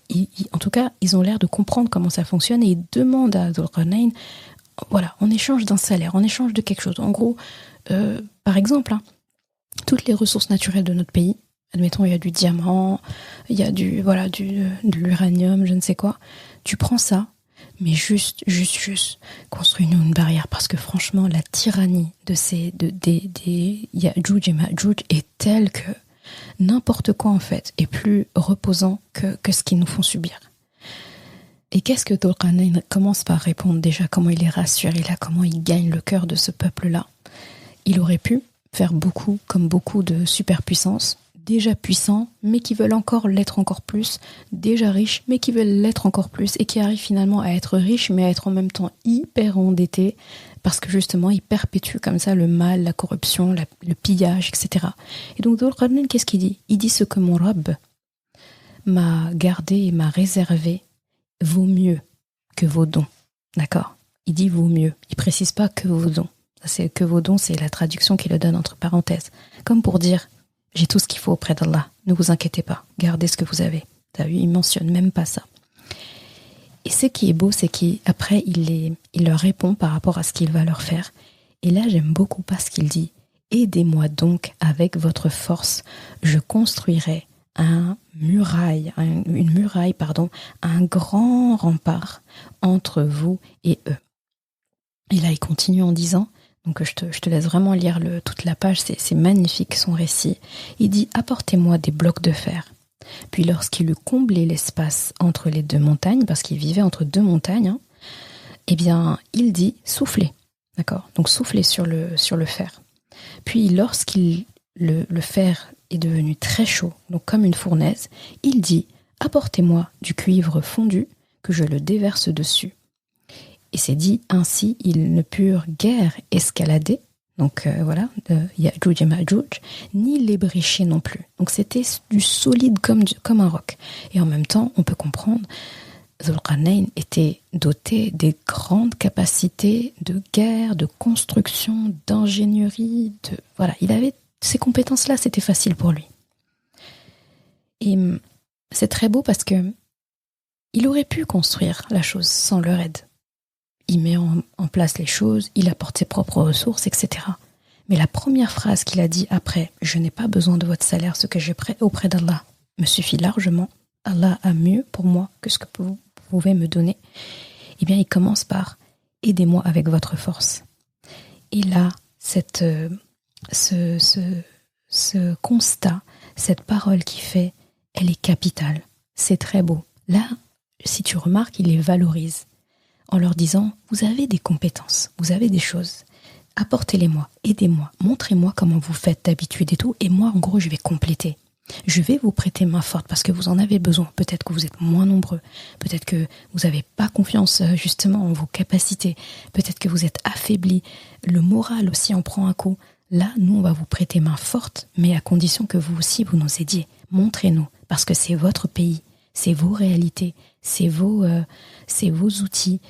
en tout cas, ils ont l'air de comprendre comment ça fonctionne, et ils demandent à Dhul-Qarnayn, voilà, en échange d'un salaire, en échange de quelque chose. En gros, par exemple, toutes les ressources naturelles de notre pays, admettons, il y a du diamant, il y a de l'uranium, je ne sais quoi. Tu prends ça, mais juste, construis-nous une barrière, parce que franchement, la tyrannie des Ya'juj et Ma'juj est telle que n'importe quoi, en fait, est plus reposant que ce qu'ils nous font subir. Et qu'est-ce que Dhul-Qarnayn commence par répondre déjà, comment il les rassure, comment il gagne le cœur de ce peuple-là. Il aurait pu faire comme beaucoup de superpuissances, déjà puissants, mais qui veulent encore l'être encore plus, déjà riches, mais qui veulent l'être encore plus, et qui arrivent finalement à être riches, mais à être en même temps hyper endettés, Parce que justement, il perpétue comme ça le mal, la corruption, le pillage, etc. Et donc, Dhul Qarnayn, qu'est-ce qu'il dit? Il dit ce que mon Rabb m'a gardé et m'a réservé vaut mieux que vos dons. D'accord? Il dit vaut mieux. Il précise pas que vos dons. C'est que vos dons, c'est la traduction qu'il le donne entre parenthèses. Comme pour dire, j'ai tout ce qu'il faut auprès d'Allah. Ne vous inquiétez pas. Gardez ce que vous avez. T'as vu, il mentionne même pas ça. Et ce qui est beau, c'est qu'après, il leur répond par rapport à ce qu'il va leur faire. Et là, j'aime beaucoup parce qu'il dit, aidez-moi donc avec votre force. Je construirai une muraille, un grand rempart entre vous et eux. Et là, il continue en disant, donc je te laisse vraiment lire toute la page, c'est magnifique son récit. Il dit, apportez-moi des blocs de fer. Puis lorsqu'il eut comblé l'espace entre les deux montagnes, parce qu'il vivait entre deux montagnes, eh bien, il dit, soufflez. D'accord? Donc soufflez sur le fer. Puis lorsqu'il le fer est devenu très chaud, donc comme une fournaise, il dit, apportez-moi du cuivre fondu, que je le déverse dessus. Et c'est dit, ainsi, ils ne purent guère escalader, donc Ya'juj et Ma'juj, ni l'ébrécher non plus. Donc c'était du solide comme un roc. Et en même temps, on peut comprendre, Dhul Qarnayn était doté des grandes capacités de guerre, de construction, d'ingénierie, il avait ces compétences-là, c'était facile pour lui. Et c'est très beau parce que il aurait pu construire la chose sans leur aide. Il met en place les choses, il apporte ses propres ressources, etc. Mais la première phrase qu'il a dit après « Je n'ai pas besoin de votre salaire, ce que j'ai auprès d'Allah me suffit largement. Allah a mieux pour moi que ce que vous pouvez me donner. » Eh bien, il commence par « Aidez-moi avec votre force. » Et là, ce constat, cette parole qu'il fait, elle est capitale. C'est très beau. Là, si tu remarques, il les valorise en leur disant, vous avez des compétences, vous avez des choses, apportez-les-moi, aidez-moi, montrez-moi comment vous faites d'habitude et tout, et moi, en gros, je vais compléter. Je vais vous prêter main forte parce que vous en avez besoin. Peut-être que vous êtes moins nombreux, peut-être que vous n'avez pas confiance justement en vos capacités, peut-être que vous êtes affaiblis, le moral aussi en prend un coup. Là, nous, on va vous prêter main forte, mais à condition que vous aussi, vous nous aidiez. Montrez-nous, parce que c'est votre pays, c'est vos réalités, c'est vos outils,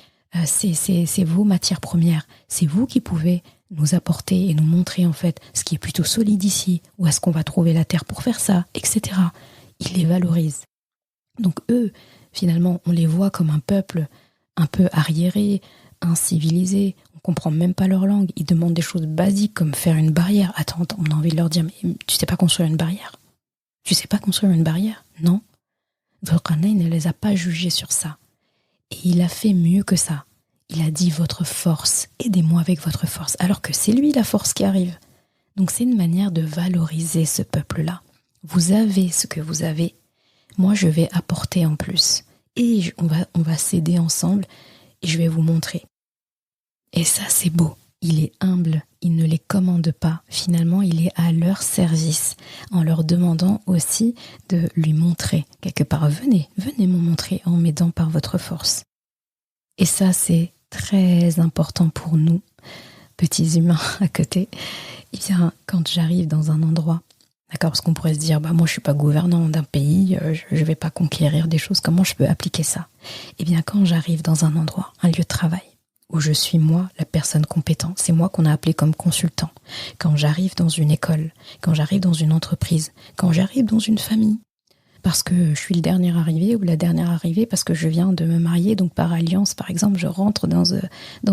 c'est vos matières premières. C'est vous qui pouvez nous apporter et nous montrer en fait ce qui est plutôt solide ici, où est-ce qu'on va trouver la terre pour faire ça, etc. Ils les valorisent. Donc eux, finalement, on les voit comme un peuple un peu arriéré, incivilisé, on comprend même pas leur langue. Ils demandent des choses basiques comme faire une barrière. Attends, on a envie de leur dire, mais tu sais pas construire une barrière? Tu sais pas construire une barrière? Non. Dhul Qarnayn ne les a pas jugés sur ça. Et il a fait mieux que ça. Il a dit votre force, aidez-moi avec votre force, alors que c'est lui la force qui arrive. Donc c'est une manière de valoriser ce peuple-là. Vous avez ce que vous avez, moi je vais apporter en plus. Et on va s'aider ensemble et je vais vous montrer. Et ça c'est beau. Il est humble, il ne les commande pas. Finalement, il est à leur service en leur demandant aussi de lui montrer. Quelque part, venez me montrer en m'aidant par votre force. Et ça, c'est très important pour nous, petits humains à côté. Eh bien, quand j'arrive dans un endroit, d'accord, parce qu'on pourrait se dire, moi je suis pas gouvernant d'un pays, je vais pas conquérir des choses, comment je peux appliquer ça? Eh bien, quand j'arrive dans un endroit, un lieu de travail, où je suis moi, la personne compétente. C'est moi qu'on a appelé comme consultant. Quand j'arrive dans une école, quand j'arrive dans une entreprise, quand j'arrive dans une famille, parce que je suis le dernier arrivé ou la dernière arrivée, parce que je viens de me marier, donc par alliance, par exemple, je rentre dans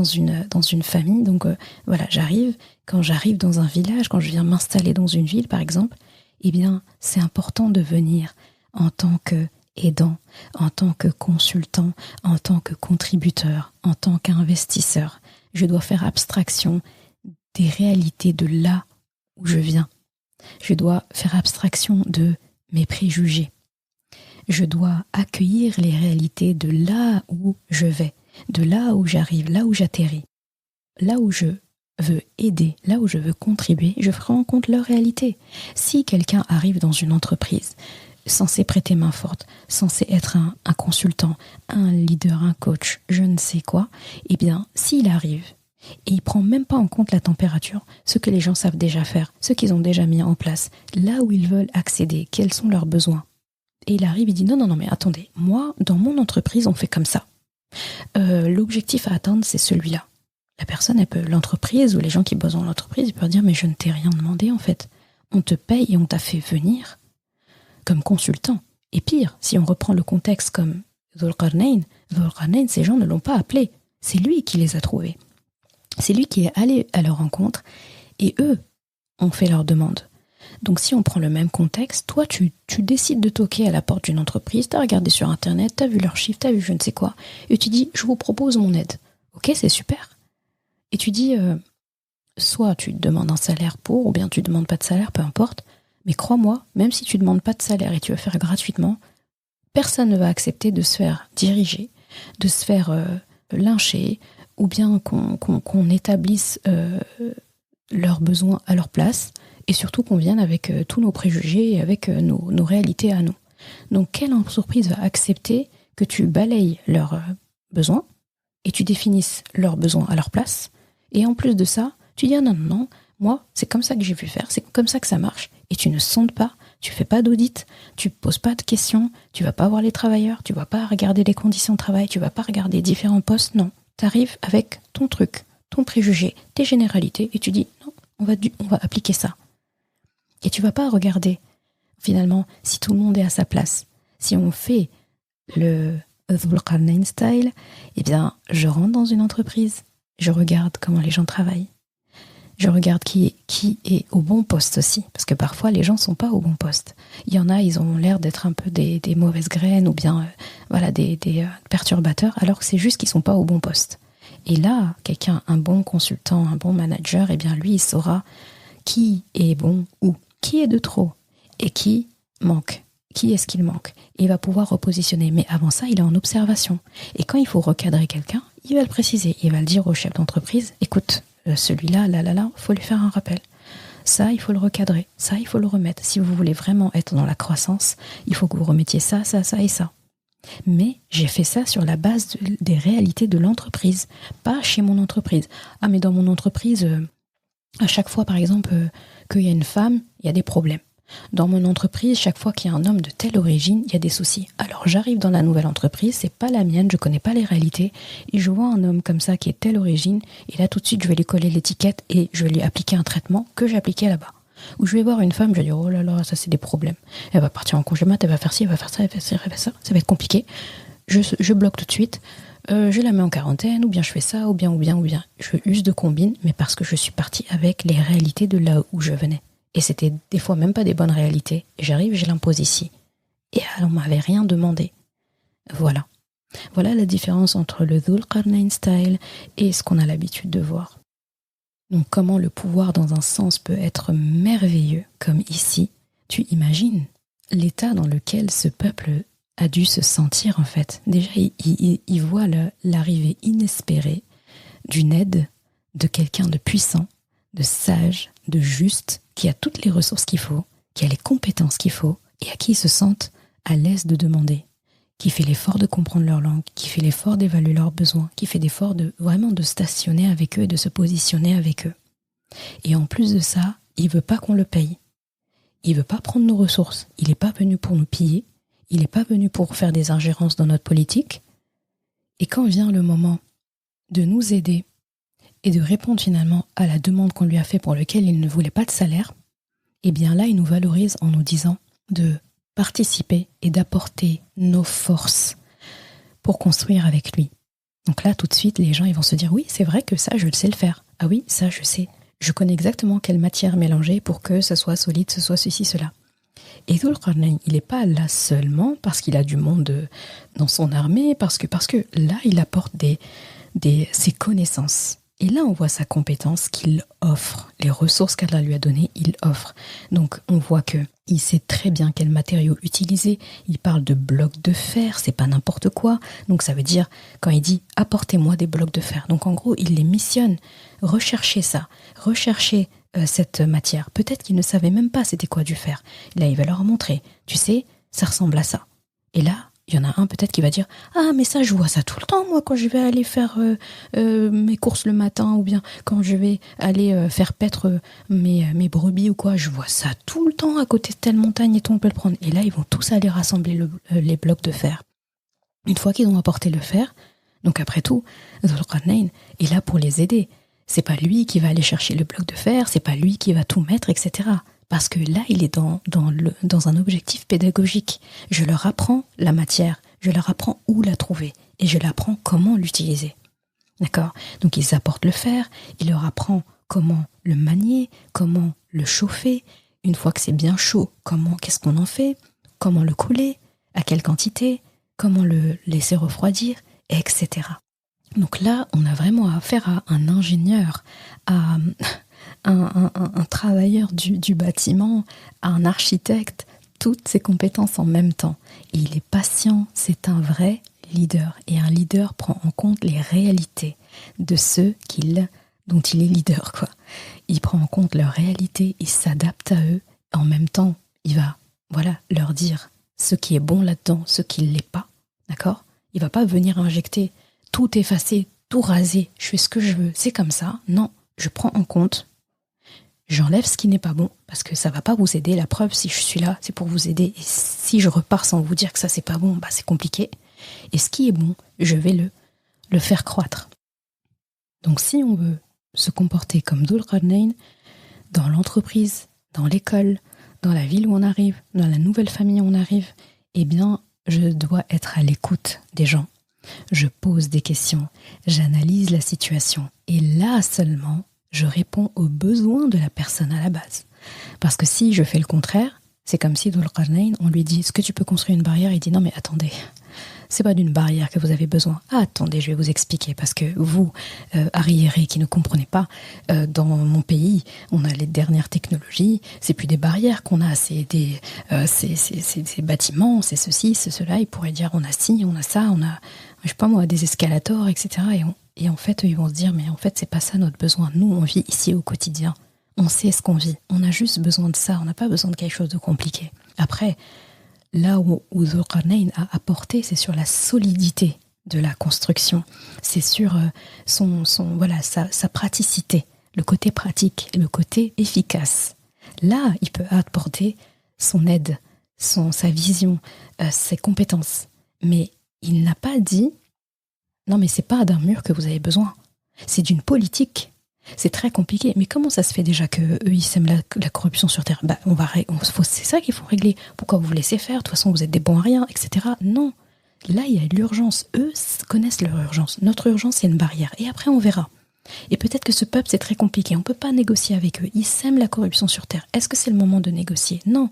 une famille. Donc voilà, j'arrive. Quand j'arrive dans un village, quand je viens m'installer dans une ville, par exemple, eh bien, c'est important de venir en tant que aidant, en tant que consultant, en tant que contributeur, en tant qu'investisseur. Je dois faire abstraction des réalités de là où je viens. Je dois faire abstraction de mes préjugés. Je dois accueillir les réalités de là où je vais, de là où j'arrive, là où j'atterris, là où je veux aider, là où je veux contribuer, je ferai en compte leur réalité. Si quelqu'un arrive dans une entreprise, censé prêter main forte, censé être un consultant, un leader, un coach, je ne sais quoi, eh bien, s'il arrive Et il ne prend même pas en compte la température, ce que les gens savent déjà faire, ce qu'ils ont déjà mis en place, là où ils veulent accéder, quels sont leurs besoins. Et il arrive, il dit non, mais attendez, moi, dans mon entreprise, on fait comme ça. L'objectif à atteindre, c'est celui-là. La personne, l'entreprise ou les gens qui bossent dans l'entreprise, ils peuvent dire mais je ne t'ai rien demandé en fait. On te paye et on t'a fait venir comme consultant. Et pire, si on reprend le contexte comme Dhul Qarnayn, ces gens ne l'ont pas appelé. C'est lui qui les a trouvés. C'est lui qui est allé à leur rencontre et eux ont fait leur demande. Donc si on prend le même contexte, toi tu décides de toquer à la porte d'une entreprise, tu as regardé sur internet, tu as vu leurs chiffres, tu as vu je ne sais quoi, et tu dis je vous propose mon aide. Ok, c'est super. Et tu dis soit tu demandes un salaire pour, ou bien tu demandes pas de salaire, peu importe, mais crois-moi, même si tu demandes pas de salaire et tu veux faire gratuitement, personne ne va accepter de se faire diriger, de se faire lyncher, ou bien qu'on établisse leurs besoins à leur place, et surtout qu'on vienne avec tous nos préjugés et avec nos réalités à nous. Donc quelle entreprise va accepter que tu balayes leurs besoins et tu définisses leurs besoins à leur place, et en plus de ça, tu dis non, moi c'est comme ça que j'ai vu faire, c'est comme ça que ça marche, et tu ne sondes pas, tu fais pas d'audit, tu poses pas de questions, tu vas pas voir les travailleurs, tu vas pas regarder les conditions de travail, tu vas pas regarder différents postes, non. Tu arrives avec ton truc, ton préjugé, tes généralités, et tu dis non, on va appliquer ça. Et tu vas pas regarder, finalement, si tout le monde est à sa place. Si on fait le Dhul Qarnayn style, eh bien, je rentre dans une entreprise, je regarde comment les gens travaillent. Je regarde qui est au bon poste aussi, parce que parfois les gens sont pas au bon poste. Il y en a, ils ont l'air d'être un peu des mauvaises graines ou bien des perturbateurs, alors que c'est juste qu'ils sont pas au bon poste. Et là, un bon consultant, un bon manager, eh bien lui, il saura qui est bon ou qui est de trop et qui manque. Qui est-ce qu'il manque? Et il va pouvoir repositionner. Mais avant ça, il est en observation. Et quand il faut recadrer quelqu'un, il va le préciser. Il va le dire au chef d'entreprise, écoute, celui-là, il faut lui faire un rappel. Ça, il faut le recadrer. Ça, il faut le remettre. Si vous voulez vraiment être dans la croissance, il faut que vous remettiez ça et ça. Mais j'ai fait ça sur la base des réalités de l'entreprise, pas chez mon entreprise. Ah, mais dans mon entreprise, à chaque fois, par exemple, qu'il y a une femme, il y a des problèmes. Dans mon entreprise, chaque fois qu'il y a un homme de telle origine, il y a des soucis. Alors j'arrive dans la nouvelle entreprise, c'est pas la mienne, je connais pas les réalités, et je vois un homme comme ça qui est telle origine, et là tout de suite je vais lui coller l'étiquette et je vais lui appliquer un traitement que j'ai appliqué là-bas. Ou je vais voir une femme, je vais dire oh là là, ça c'est des problèmes. Elle va partir en congé mat, elle va faire ci, elle va faire ça, elle va faire ça, ça va être compliqué. Je bloque tout de suite, je la mets en quarantaine, ou bien je fais ça, ou bien. Je use de combine, mais parce que je suis partie avec les réalités de là où je venais. Et c'était des fois même pas des bonnes réalités. J'arrive, je l'impose ici. Et alors, on m'avait rien demandé. Voilà. Voilà la différence entre le Dhul Qarnayn style et ce qu'on a l'habitude de voir. Donc, comment le pouvoir, dans un sens, peut être merveilleux, comme ici. Tu imagines l'état dans lequel ce peuple a dû se sentir, en fait. Déjà, il voit l'arrivée inespérée d'une aide de quelqu'un de puissant, de sage, de juste, qui a toutes les ressources qu'il faut, qui a les compétences qu'il faut, et à qui ils se sentent à l'aise de demander, qui fait l'effort de comprendre leur langue, qui fait l'effort d'évaluer leurs besoins, qui fait l'effort de vraiment de stationner avec eux et de se positionner avec eux. Et en plus de ça, il veut pas qu'on le paye. Il veut pas prendre nos ressources. Il n'est pas venu pour nous piller. Il n'est pas venu pour faire des ingérences dans notre politique. Et quand vient le moment de nous aider et de répondre finalement à la demande qu'on lui a fait pour laquelle il ne voulait pas de salaire, eh bien là, il nous valorise en nous disant de participer et d'apporter nos forces pour construire avec lui. Donc là, tout de suite, les gens ils vont se dire « Oui, c'est vrai que ça, je le sais le faire. Ah oui, ça, je sais. Je connais exactement quelle matière mélanger pour que ce soit solide, ce soit ceci, cela. » Et Dhul Qarnayn, il n'est pas là seulement parce qu'il a du monde dans son armée, parce que là, il apporte ses connaissances. Et là, on voit sa compétence qu'il offre, les ressources qu'Allah lui a données, il offre. Donc, on voit qu'il sait très bien quels matériaux utiliser. Il parle de blocs de fer, c'est pas n'importe quoi. Donc, ça veut dire, quand il dit « apportez-moi des blocs de fer », donc en gros, il les missionne. Recherchez ça, recherchez cette matière. Peut-être qu'il ne savait même pas c'était quoi du fer. Là, il va leur montrer. Tu sais, ça ressemble à ça. Et là, Il y en a un peut-être qui va dire « Ah, mais ça, je vois ça tout le temps, moi, quand je vais aller faire mes courses le matin, ou bien quand je vais aller faire paître mes brebis ou quoi, je vois ça tout le temps à côté de telle montagne et tout, on peut le prendre. » Et là, ils vont tous aller rassembler les blocs de fer. Une fois qu'ils ont apporté le fer, donc après tout, Dhul Qarnayn est là pour les aider. C'est pas lui qui va aller chercher le bloc de fer, c'est pas lui qui va tout mettre, etc. Parce que là, il est dans un objectif pédagogique. Je leur apprends la matière, je leur apprends où la trouver, et je leur apprends comment l'utiliser. D'accord ? Donc ils apportent le fer, il leur apprend comment le manier, comment le chauffer. Une fois que c'est bien chaud, qu'est-ce qu'on en fait ? Comment le couler ? À quelle quantité ? Comment le laisser refroidir ? Etc. Donc là, on a vraiment affaire à un ingénieur, à un travailleur du bâtiment, à un architecte, toutes ces compétences en même temps. Et il est patient, c'est un vrai leader. Et un leader prend en compte les réalités de ceux dont il est leader, quoi. Il prend en compte leurs réalités, il s'adapte à eux. En même temps, il va leur dire ce qui est bon là-dedans, ce qui ne l'est pas. D'accord ? Il va pas venir injecter, tout effacer, tout raser, je fais ce que je veux, c'est comme ça. Non, je prends en compte, j'enlève ce qui n'est pas bon, parce que ça va pas vous aider. La preuve, si je suis là, c'est pour vous aider. Et si je repars sans vous dire que ça c'est pas bon, c'est compliqué. Et ce qui est bon, je vais le faire croître. Donc si on veut se comporter comme Dhul Qarnayn, dans l'entreprise, dans l'école, dans la ville où on arrive, dans la nouvelle famille où on arrive, eh bien, je dois être à l'écoute des gens. Je pose des questions, j'analyse la situation et là seulement, je réponds aux besoins de la personne à la base. Parce que si je fais le contraire, c'est comme si Dhul Qarnayn, on lui dit « Est-ce que tu peux construire une barrière ?» Il dit « Non mais attendez, c'est pas d'une barrière que vous avez besoin. Ah, attendez, je vais vous expliquer parce que vous, arriérés qui ne comprenez pas, dans mon pays, on a les dernières technologies, c'est plus des barrières qu'on a, c'est des bâtiments, c'est ceci, c'est cela. Ils pourraient dire on a ci, on a ça, on a, je sais pas moi, des escalators, etc. Et en fait, ils vont se dire mais en fait, c'est pas ça notre besoin. Nous, on vit ici au quotidien. On sait ce qu'on vit. On a juste besoin de ça. On n'a pas besoin de quelque chose de compliqué. Après, là où Dhul Qarnayn a apporté, c'est sur la solidité de la construction. C'est sur sa praticité, le côté pratique, le côté efficace. Là, il peut apporter son aide, sa vision, ses compétences. Mais il n'a pas dit « Non, mais c'est pas d'un mur que vous avez besoin. C'est d'une politique. » C'est très compliqué. Mais comment ça se fait déjà qu'eux, ils sèment la corruption sur Terre ? C'est ça qu'il faut régler. Pourquoi vous laissez faire ? De toute façon, vous êtes des bons à rien, etc. Non. Là, il y a l'urgence. Eux connaissent leur urgence. Notre urgence, c'est une barrière. Et après, on verra. Et peut-être que ce peuple, c'est très compliqué. On ne peut pas négocier avec eux. Ils sèment la corruption sur Terre. Est-ce que c'est le moment de négocier ? Non.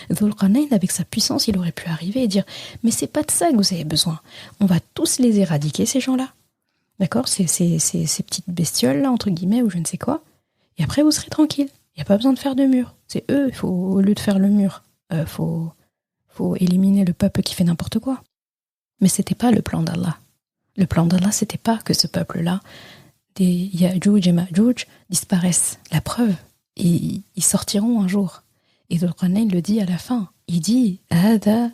Dhul Qarnayn, avec sa puissance, il aurait pu arriver et dire « Mais c'est pas de ça que vous avez besoin. On va tous les éradiquer, ces gens-là. D'accord, ces petites bestioles là, entre guillemets, ou je ne sais quoi. Et après, vous serez tranquille. Il n'y a pas besoin de faire de mur. C'est eux, au lieu de faire le mur, faut éliminer le peuple qui fait n'importe quoi. Mais c'était pas le plan d'Allah. Le plan d'Allah, c'était pas que ce peuple-là, des Ya'juj et Ma'juj, disparaissent. La preuve, ils sortiront un jour. Et Dhul Qarnayn le dit à la fin. Il dit « Hada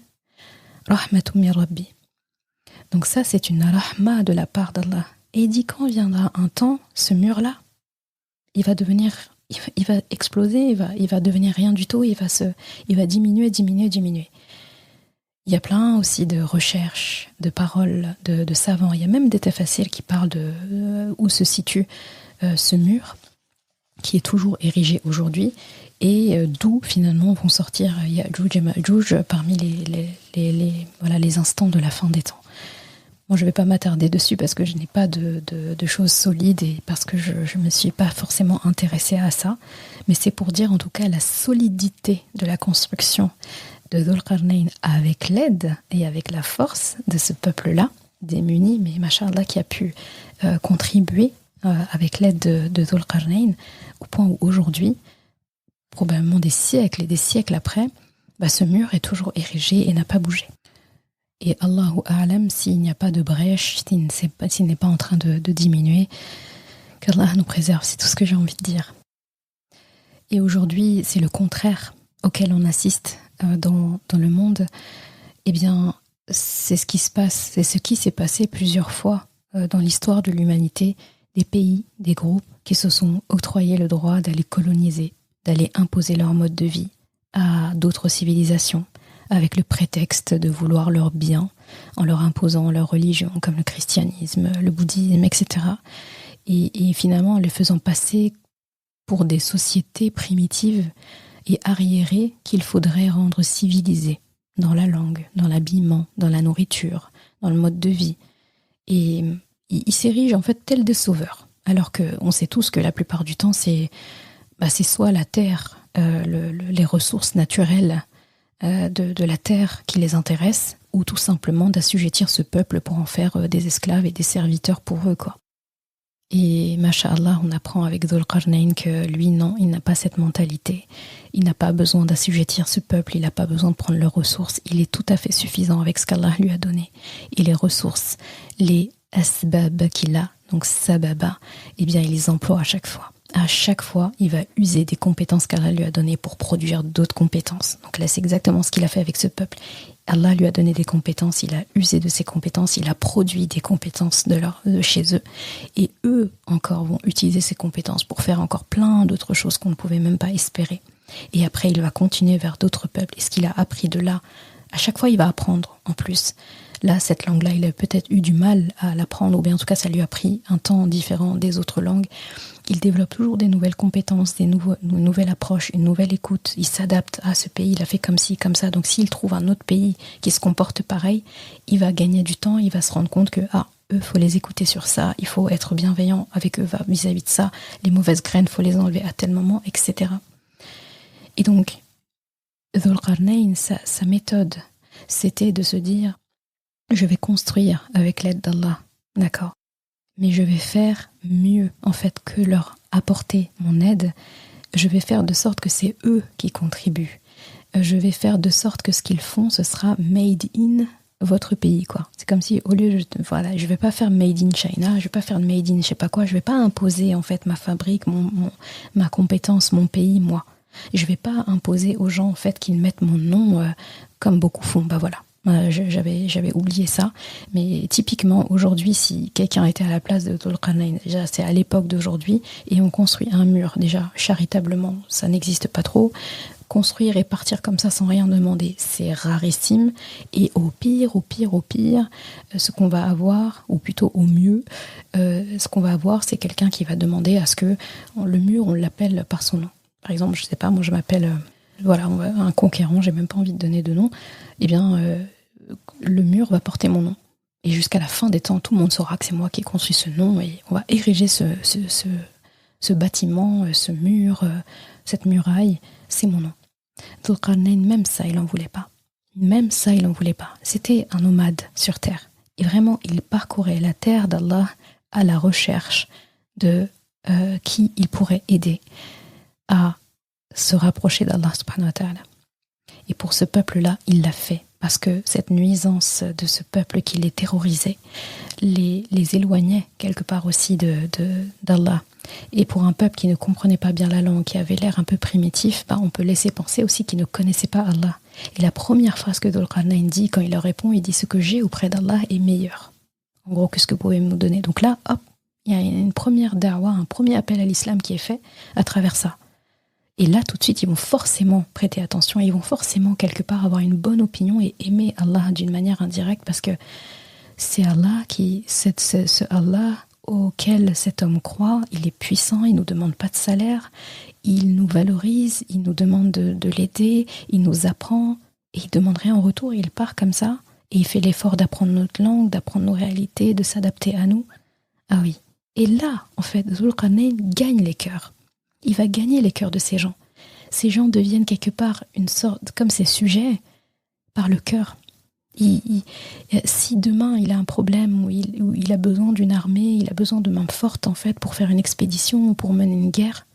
rahmatum min Rabbi ». Donc ça, c'est une rahma de la part d'Allah. Et il dit, quand viendra un temps, ce mur-là, il va exploser, il va devenir rien du tout, il va diminuer. Il y a plein aussi de recherches, de paroles, de savants. Il y a même des tafassirs qui parlent de où se situe ce mur, qui est toujours érigé aujourd'hui, et d'où finalement vont sortir Ya'juj et Ma'juj parmi les instants de la fin des temps. Moi, je ne vais pas m'attarder dessus parce que je n'ai pas de choses solides et parce que je ne me suis pas forcément intéressée à ça. Mais c'est pour dire en tout cas la solidité de la construction de Dhul Qarnayn avec l'aide et avec la force de ce peuple-là, démuni, mais machallah qui a pu contribuer avec l'aide de Dhul Qarnayn au point où aujourd'hui, probablement des siècles et des siècles après, ce mur est toujours érigé et n'a pas bougé. Et Allahu A'lam, s'il n'y a pas de brèche, s'il n'est pas en train de diminuer, qu'Allah nous préserve, c'est tout ce que j'ai envie de dire. Et aujourd'hui, c'est le contraire auquel on assiste dans le monde. Eh bien, c'est ce qui se passe, c'est ce qui s'est passé plusieurs fois dans l'histoire de l'humanité, des pays, des groupes qui se sont octroyés le droit d'aller coloniser, d'aller imposer leur mode de vie à d'autres civilisations, avec le prétexte de vouloir leur bien, en leur imposant leur religion, comme le christianisme, le bouddhisme, etc. Et finalement, en les faisant passer pour des sociétés primitives et arriérées qu'il faudrait rendre civilisées, dans la langue, dans l'habillement, dans la nourriture, dans le mode de vie. Et ils s'érigent en fait tels des sauveurs, alors qu'on sait tous que la plupart du temps, c'est soit la terre, les ressources naturelles de la terre qui les intéressent, ou tout simplement d'assujettir ce peuple pour en faire des esclaves et des serviteurs pour eux, quoi. Et masha'Allah, on apprend avec Dhul Qarnayn que lui, non, il n'a pas cette mentalité. Il n'a pas besoin d'assujettir ce peuple, il n'a pas besoin de prendre leurs ressources. Il est tout à fait suffisant avec ce qu'Allah lui a donné. Et les ressources, les asbab qu'il a, donc sababa, eh bien, il les emploie à chaque fois. À chaque fois, il va user des compétences qu'Allah lui a données pour produire d'autres compétences. Donc là, c'est exactement ce qu'il a fait avec ce peuple. Allah lui a donné des compétences, il a usé de ses compétences, il a produit des compétences de chez eux. Et eux, encore, vont utiliser ces compétences pour faire encore plein d'autres choses qu'on ne pouvait même pas espérer. Et après, il va continuer vers d'autres peuples. Et ce qu'il a appris de là, à chaque fois, il va apprendre en plus. Là, cette langue-là, il a peut-être eu du mal à l'apprendre, ou bien en tout cas, ça lui a pris un temps différent des autres langues. Il développe toujours des nouvelles compétences, une nouvelle approche, une nouvelle écoute. Il s'adapte à ce pays, il a fait comme ci, comme ça. Donc s'il trouve un autre pays qui se comporte pareil, il va gagner du temps, il va se rendre compte que, eux, faut les écouter sur ça, il faut être bienveillant avec eux vis-à-vis de ça, les mauvaises graines, faut les enlever à tel moment, etc. Et donc, Dhul Qarnayn, sa méthode, c'était de se dire, je vais construire avec l'aide d'Allah, d'accord, mais je vais faire mieux en fait que leur apporter mon aide. Je vais faire de sorte que c'est eux qui contribuent. Je vais faire de sorte que ce qu'ils font, ce sera made in votre pays, quoi. C'est comme si au lieu je vais pas faire made in China, je vais pas faire made in je sais pas quoi, je vais pas imposer en fait ma fabrique, ma compétence, mon pays, moi. Je vais pas imposer aux gens en fait qu'ils mettent mon nom comme beaucoup font. Voilà. J'avais oublié ça, mais typiquement aujourd'hui, si quelqu'un était à la place de Dhul Qarnayn, déjà c'est à l'époque d'aujourd'hui, et on construit un mur, déjà charitablement, ça n'existe pas trop. Construire et partir comme ça sans rien demander, c'est rarissime. Et au pire, ce qu'on va avoir, ou plutôt au mieux, ce qu'on va avoir, c'est quelqu'un qui va demander à ce que le mur, on l'appelle par son nom. Par exemple, je sais pas, moi je m'appelle... un conquérant, j'ai même pas envie de donner de nom, eh bien, le mur va porter mon nom. Et jusqu'à la fin des temps, tout le monde saura que c'est moi qui ai construit ce nom, et on va ériger ce bâtiment, ce mur, cette muraille, c'est mon nom. Dhul Qarnayn, même ça, il en voulait pas. Même ça, il en voulait pas. C'était un nomade sur terre. Et vraiment, il parcourait la terre d'Allah à la recherche de qui il pourrait aider à se rapprocher d'Allah subhanahu wa ta'ala. Et pour ce peuple-là, il l'a fait. Parce que cette nuisance de ce peuple qui les terrorisait, les éloignait quelque part aussi d'Allah. Et pour un peuple qui ne comprenait pas bien la langue, qui avait l'air un peu primitif, on peut laisser penser aussi qu'il ne connaissait pas Allah. Et la première phrase que Dhul Qarnayn dit, quand il leur répond, il dit « Ce que j'ai auprès d'Allah est meilleur. » En gros, que ce que vous pouvez nous donner. Donc là, hop, il y a une première da'wa, un premier appel à l'islam qui est fait à travers ça. Et là, tout de suite, ils vont forcément prêter attention, et ils vont forcément, quelque part, avoir une bonne opinion et aimer Allah d'une manière indirecte, parce que c'est Allah ce Allah auquel cet homme croit, il est puissant, il ne nous demande pas de salaire, il nous valorise, il nous demande de l'aider, il nous apprend, et il demande rien en retour, il part comme ça, et il fait l'effort d'apprendre notre langue, d'apprendre nos réalités, de s'adapter à nous. Ah oui. Et là, en fait, Dhul Qarnayn gagne les cœurs. Il va gagner les cœurs de ces gens. Ces gens deviennent quelque part une sorte, comme ses sujets, par le cœur. Si demain il a un problème où il a besoin d'une armée, il a besoin de main forte en fait pour faire une expédition ou pour mener une guerre,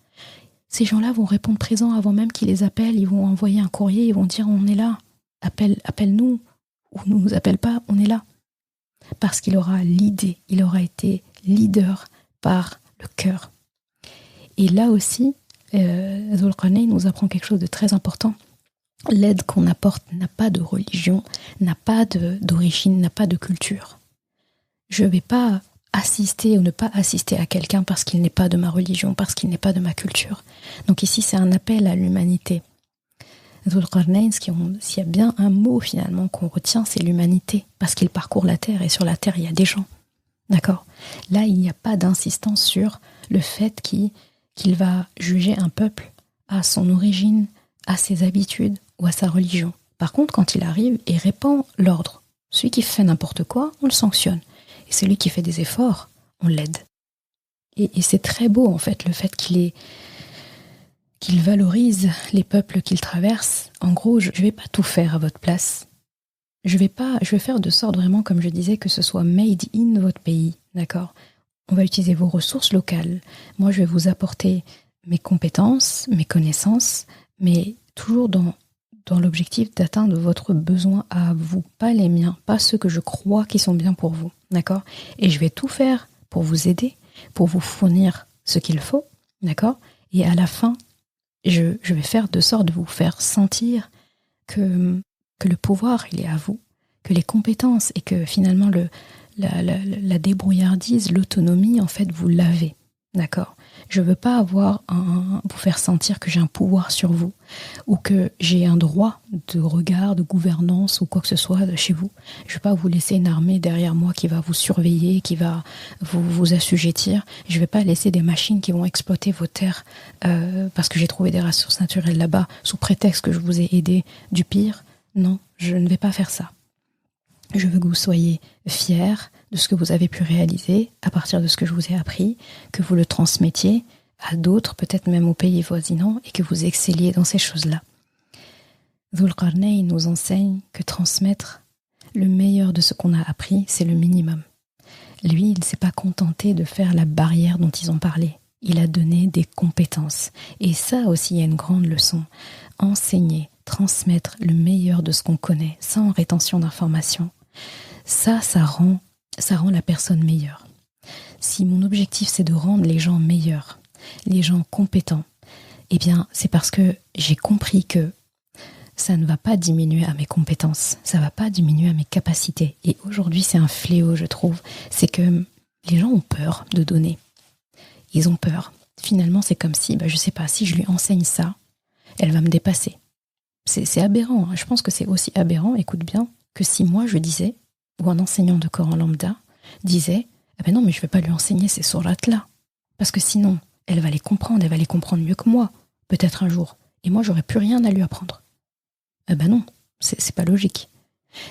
ces gens-là vont répondre présent avant même qu'il les appelle. Ils vont envoyer un courrier, ils vont dire on est là, appelle-nous, ou ne nous appelle pas, on est là. Parce qu'il aura l'idée, il aura été leader par le cœur. Et là aussi, Dhul Qarnayn nous apprend quelque chose de très important. L'aide qu'on apporte n'a pas de religion, n'a pas d'origine, n'a pas de culture. Je ne vais pas assister ou ne pas assister à quelqu'un parce qu'il n'est pas de ma religion, parce qu'il n'est pas de ma culture. Donc ici, c'est un appel à l'humanité. Dhul Qarnayn, s'il y a bien un mot finalement qu'on retient, c'est l'humanité, parce qu'il parcourt la terre et sur la terre, il y a des gens. D'accord ? Là, il n'y a pas d'insistance sur le fait qu'il va juger un peuple à son origine, à ses habitudes ou à sa religion. Par contre, quand il arrive et répand l'ordre, celui qui fait n'importe quoi, on le sanctionne. Et celui qui fait des efforts, on l'aide. Et c'est très beau, en fait, le fait qu'il valorise les peuples qu'il traverse. En gros, je ne vais pas tout faire à votre place. Je vais faire de sorte vraiment, comme je disais, que ce soit made in votre pays, d'accord ? On va utiliser vos ressources locales. Moi, je vais vous apporter mes compétences, mes connaissances, mais toujours dans l'objectif d'atteindre votre besoin à vous, pas les miens, pas ceux que je crois qui sont bien pour vous, d'accord ? Et je vais tout faire pour vous aider, pour vous fournir ce qu'il faut, d'accord ? Et à la fin, je vais faire de sorte de vous faire sentir que le pouvoir, il est à vous, que les compétences et que finalement la débrouillardise, l'autonomie, en fait, vous l'avez, d'accord ? Je ne veux pas vous faire sentir que j'ai un pouvoir sur vous ou que j'ai un droit de regard, de gouvernance ou quoi que ce soit de chez vous. Je ne veux pas vous laisser une armée derrière moi qui va vous surveiller, qui va vous assujettir. Je ne vais pas laisser des machines qui vont exploiter vos terres parce que j'ai trouvé des ressources naturelles là-bas sous prétexte que je vous ai aidé du pire. Non, je ne vais pas faire ça. Je veux que vous soyez fiers de ce que vous avez pu réaliser à partir de ce que je vous ai appris, que vous le transmettiez à d'autres, peut-être même aux pays voisinants, et que vous excelliez dans ces choses-là. Dhul Qarnayn nous enseigne que transmettre le meilleur de ce qu'on a appris, c'est le minimum. Lui, il ne s'est pas contenté de faire la barrière dont ils ont parlé. Il a donné des compétences. Et ça aussi, il y a une grande leçon. Enseigner, transmettre le meilleur de ce qu'on connaît, sans rétention d'informations, ça rend la personne meilleure. Si mon objectif, c'est de rendre les gens meilleurs, les gens compétents, eh bien, c'est parce que j'ai compris que ça ne va pas diminuer à mes compétences, ça ne va pas diminuer à mes capacités. Et aujourd'hui, c'est un fléau, je trouve. C'est que les gens ont peur de donner. Ils ont peur. Finalement, c'est comme si, je ne sais pas, si je lui enseigne ça, elle va me dépasser. C'est aberrant. Je pense que c'est aussi aberrant, écoute bien, que si moi je disais, ou un enseignant de Coran lambda disait, non, mais je ne vais pas lui enseigner ces sourates-là. Parce que sinon, elle va les comprendre mieux que moi, peut-être un jour. Et moi, j'aurais plus rien à lui apprendre. Non, c'est pas logique.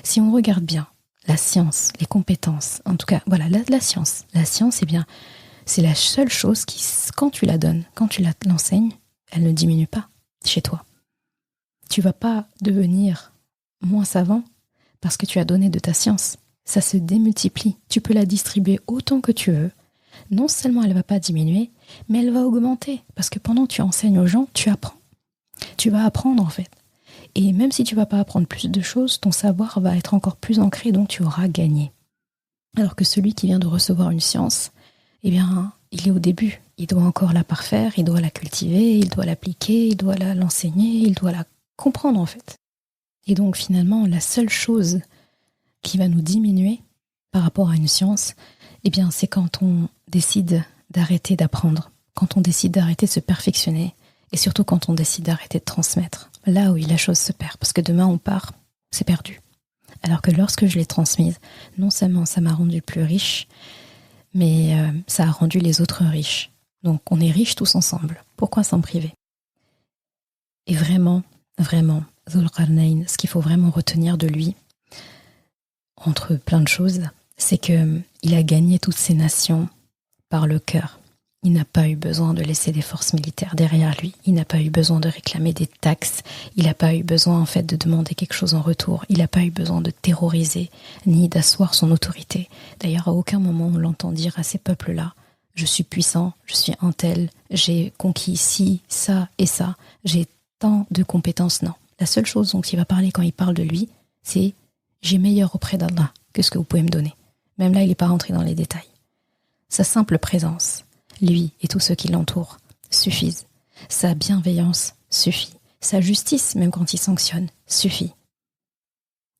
Si on regarde bien la science, les compétences, en tout cas, voilà, la science. La science, c'est la seule chose qui, quand tu la donnes, quand tu l'enseignes, elle ne diminue pas chez toi. Tu vas pas devenir moins savant parce que tu as donné de ta science. Ça se démultiplie. Tu peux la distribuer autant que tu veux. Non seulement elle ne va pas diminuer, mais elle va augmenter. Parce que pendant que tu enseignes aux gens, tu apprends. Tu vas apprendre en fait. Et même si tu ne vas pas apprendre plus de choses, ton savoir va être encore plus ancré, donc tu auras gagné. Alors que celui qui vient de recevoir une science, il est au début. Il doit encore la parfaire, il doit la cultiver, il doit l'appliquer, il doit l'enseigner, il doit la comprendre en fait. Et donc finalement, la seule chose qui va nous diminuer par rapport à une science, c'est quand on décide d'arrêter d'apprendre, quand on décide d'arrêter de se perfectionner, et surtout quand on décide d'arrêter de transmettre. Là, oui, la chose se perd, parce que demain on part, c'est perdu. Alors que lorsque je l'ai transmise, non seulement ça m'a rendu plus riche, mais ça a rendu les autres riches. Donc on est riches tous ensemble. Pourquoi s'en priver ? Et vraiment, Dhul Qarnayn, ce qu'il faut vraiment retenir de lui, entre plein de choses, c'est qu'il a gagné toutes ces nations par le cœur. Il n'a pas eu besoin de laisser des forces militaires derrière lui. Il n'a pas eu besoin de réclamer des taxes. Il n'a pas eu besoin en fait de demander quelque chose en retour. Il n'a pas eu besoin de terroriser ni d'asseoir son autorité. D'ailleurs, à aucun moment on l'entend dire à ces peuples-là « Je suis puissant, je suis un tel, j'ai conquis ci, ça et ça, j'ai tant de compétences. » Non. La seule chose dont il va parler quand il parle de lui, c'est « J'ai meilleur auprès d'Allah que ce que vous pouvez me donner. » Même là, il n'est pas rentré dans les détails. Sa simple présence, lui et tous ceux qui l'entourent, suffisent. Sa bienveillance suffit. sa justice, même quand il sanctionne, suffit.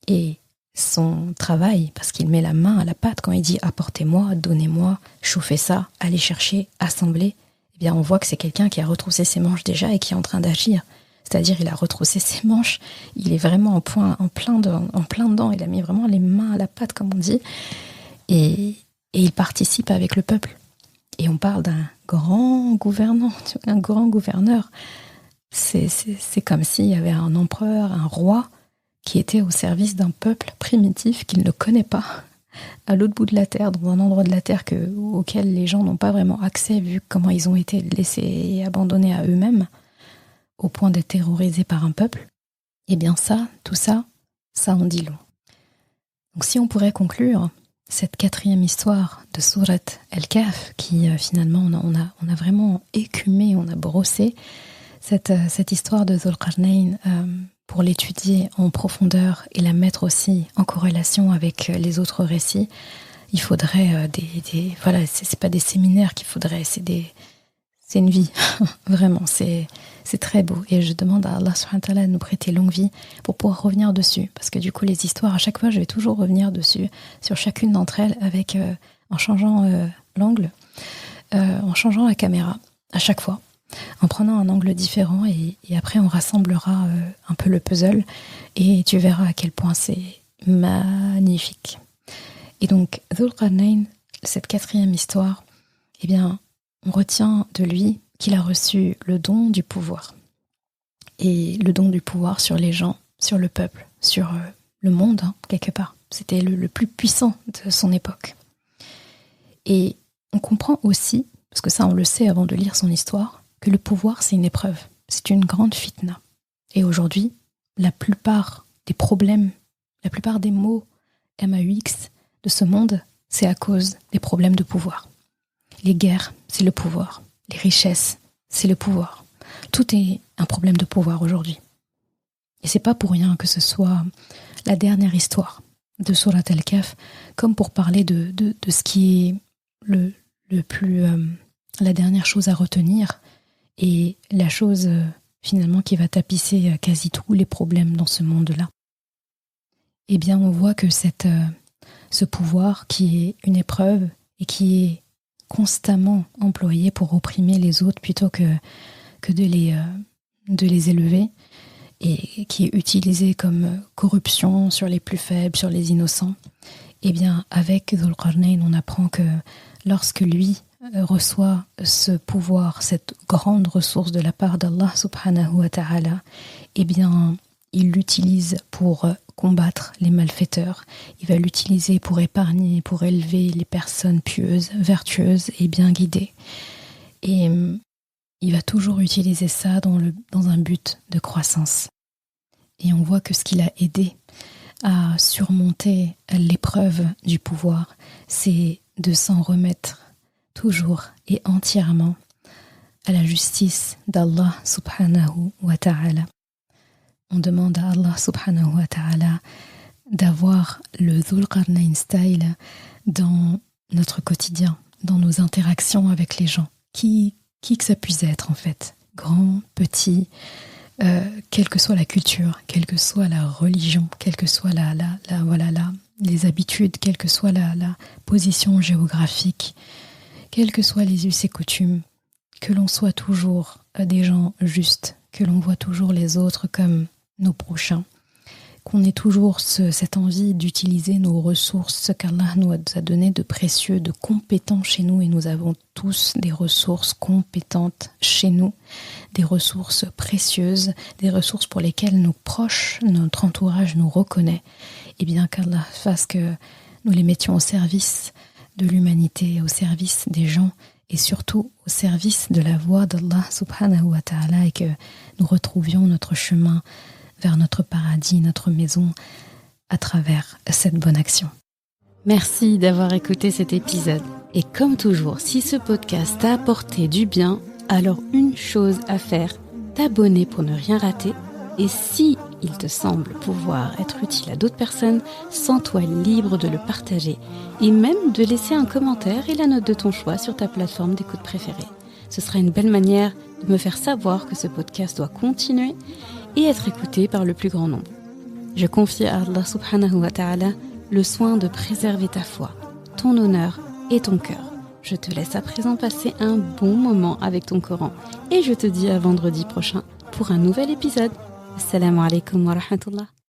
Et son travail, parce qu'il met la main à la pâte quand il dit « apportez-moi, donnez-moi, chauffez ça, allez chercher, assemblez », eh bien on voit que c'est quelqu'un qui a retroussé ses manches déjà et qui est en train d'agir. C'est-à-dire il a retroussé ses manches, il est vraiment en plein dedans, il a mis vraiment les mains à la pâte comme on dit, et il participe avec le peuple. Et on parle d'un grand gouvernant, un grand gouverneur. C'est comme s'il y avait un empereur, un roi qui était au service d'un peuple primitif qu'il ne connaît pas, à l'autre bout de la terre, dans un endroit de la terre auquel les gens n'ont pas vraiment accès, vu comment ils ont été laissés et abandonnés à eux-mêmes, au point d'être terrorisés par un peuple. Eh bien tout ça en dit long. Donc si on pourrait conclure cette 4e histoire de Surat Al-Kahf, qui finalement on a vraiment écumé, on a brossé cette histoire de Dhul Qarnayn pour l'étudier en profondeur et la mettre aussi en corrélation avec les autres récits. Il faudrait voilà, c'est pas des séminaires qu'il faudrait, c'est une vie. Vraiment, c'est très beau. Et je demande à Allah subhanahu wa ta'ala de nous prêter longue vie pour pouvoir revenir dessus. Parce que du coup, les histoires, à chaque fois, je vais toujours revenir dessus, sur chacune d'entre elles, avec en changeant l'angle, en changeant la caméra, à chaque fois, en prenant un angle différent. Et après, on rassemblera un peu le puzzle. Et tu verras à quel point c'est magnifique. Et donc, Dhul Qarnayn, cette 4e histoire, eh bien, on retient de lui qu'il a reçu le don du pouvoir. Et le don du pouvoir sur les gens, sur le peuple, sur le monde, quelque part. C'était le plus puissant de son époque. Et on comprend aussi, parce que ça on le sait avant de lire son histoire, que le pouvoir c'est une épreuve, c'est une grande fitna. Et aujourd'hui, la plupart des problèmes, la plupart des maux MAUX de ce monde, c'est à cause des problèmes de pouvoir. Les guerres, c'est le pouvoir. Les richesses, c'est le pouvoir. Tout est un problème de pouvoir aujourd'hui. Et c'est pas pour rien que ce soit la dernière histoire de Surat Al-Kahf, comme pour parler de ce qui est le plus la dernière chose à retenir et la chose finalement qui va tapisser quasi tous les problèmes dans ce monde-là. Eh bien, on voit que ce pouvoir qui est une épreuve et qui est constamment employé pour opprimer les autres plutôt que de les élever, et qui est utilisé comme corruption sur les plus faibles, sur les innocents. Eh bien, avec Dhul Qarnayn, on apprend que lorsque lui reçoit ce pouvoir, cette grande ressource de la part d'Allah subhanahu wa ta'ala, eh bien, il l'utilise pour combattre les malfaiteurs. Il va l'utiliser pour épargner, pour élever les personnes pieuses, vertueuses et bien guidées. Et il va toujours utiliser ça dans un but de croissance. Et on voit que ce qui l'a aidé à surmonter l'épreuve du pouvoir, c'est de s'en remettre toujours et entièrement à la justice d'Allah subhanahu wa ta'ala. On demande à Allah subhanahu wa ta'ala d'avoir le Dhul Qarnayn style dans notre quotidien, dans nos interactions avec les gens, qui que ça puisse être en fait, grand, petit, quelle que soit la culture, quelle que soit la religion, quelle que soit les habitudes, quelle que soit la position géographique, quels que soient les us et coutumes, que l'on soit toujours des gens justes, que l'on voit toujours les autres comme nos prochains, qu'on ait toujours cette envie d'utiliser nos ressources, ce qu'Allah nous a donné de précieux, de compétents chez nous, et nous avons tous des ressources compétentes chez nous, des ressources précieuses, des ressources pour lesquelles nos proches, notre entourage nous reconnaît, et bien qu'Allah fasse que nous les mettions au service de l'humanité, au service des gens, et surtout au service de la voie d'Allah subhanahu wa ta'ala, et que nous retrouvions notre chemin vers notre paradis, notre maison, à travers cette bonne action. Merci d'avoir écouté cet épisode. Et comme toujours, si ce podcast t'a apporté du bien, alors une chose à faire, t'abonner pour ne rien rater. Et si il te semble pouvoir être utile à d'autres personnes, sens-toi libre de le partager et même de laisser un commentaire et la note de ton choix sur ta plateforme d'écoute préférée. Ce sera une belle manière de me faire savoir que ce podcast doit continuer et être écouté par le plus grand nombre. Je confie à Allah subhanahu wa ta'ala le soin de préserver ta foi, ton honneur et ton cœur. Je te laisse à présent passer un bon moment avec ton Coran et je te dis à vendredi prochain pour un nouvel épisode. Assalamu alaikum wa rahmatullah.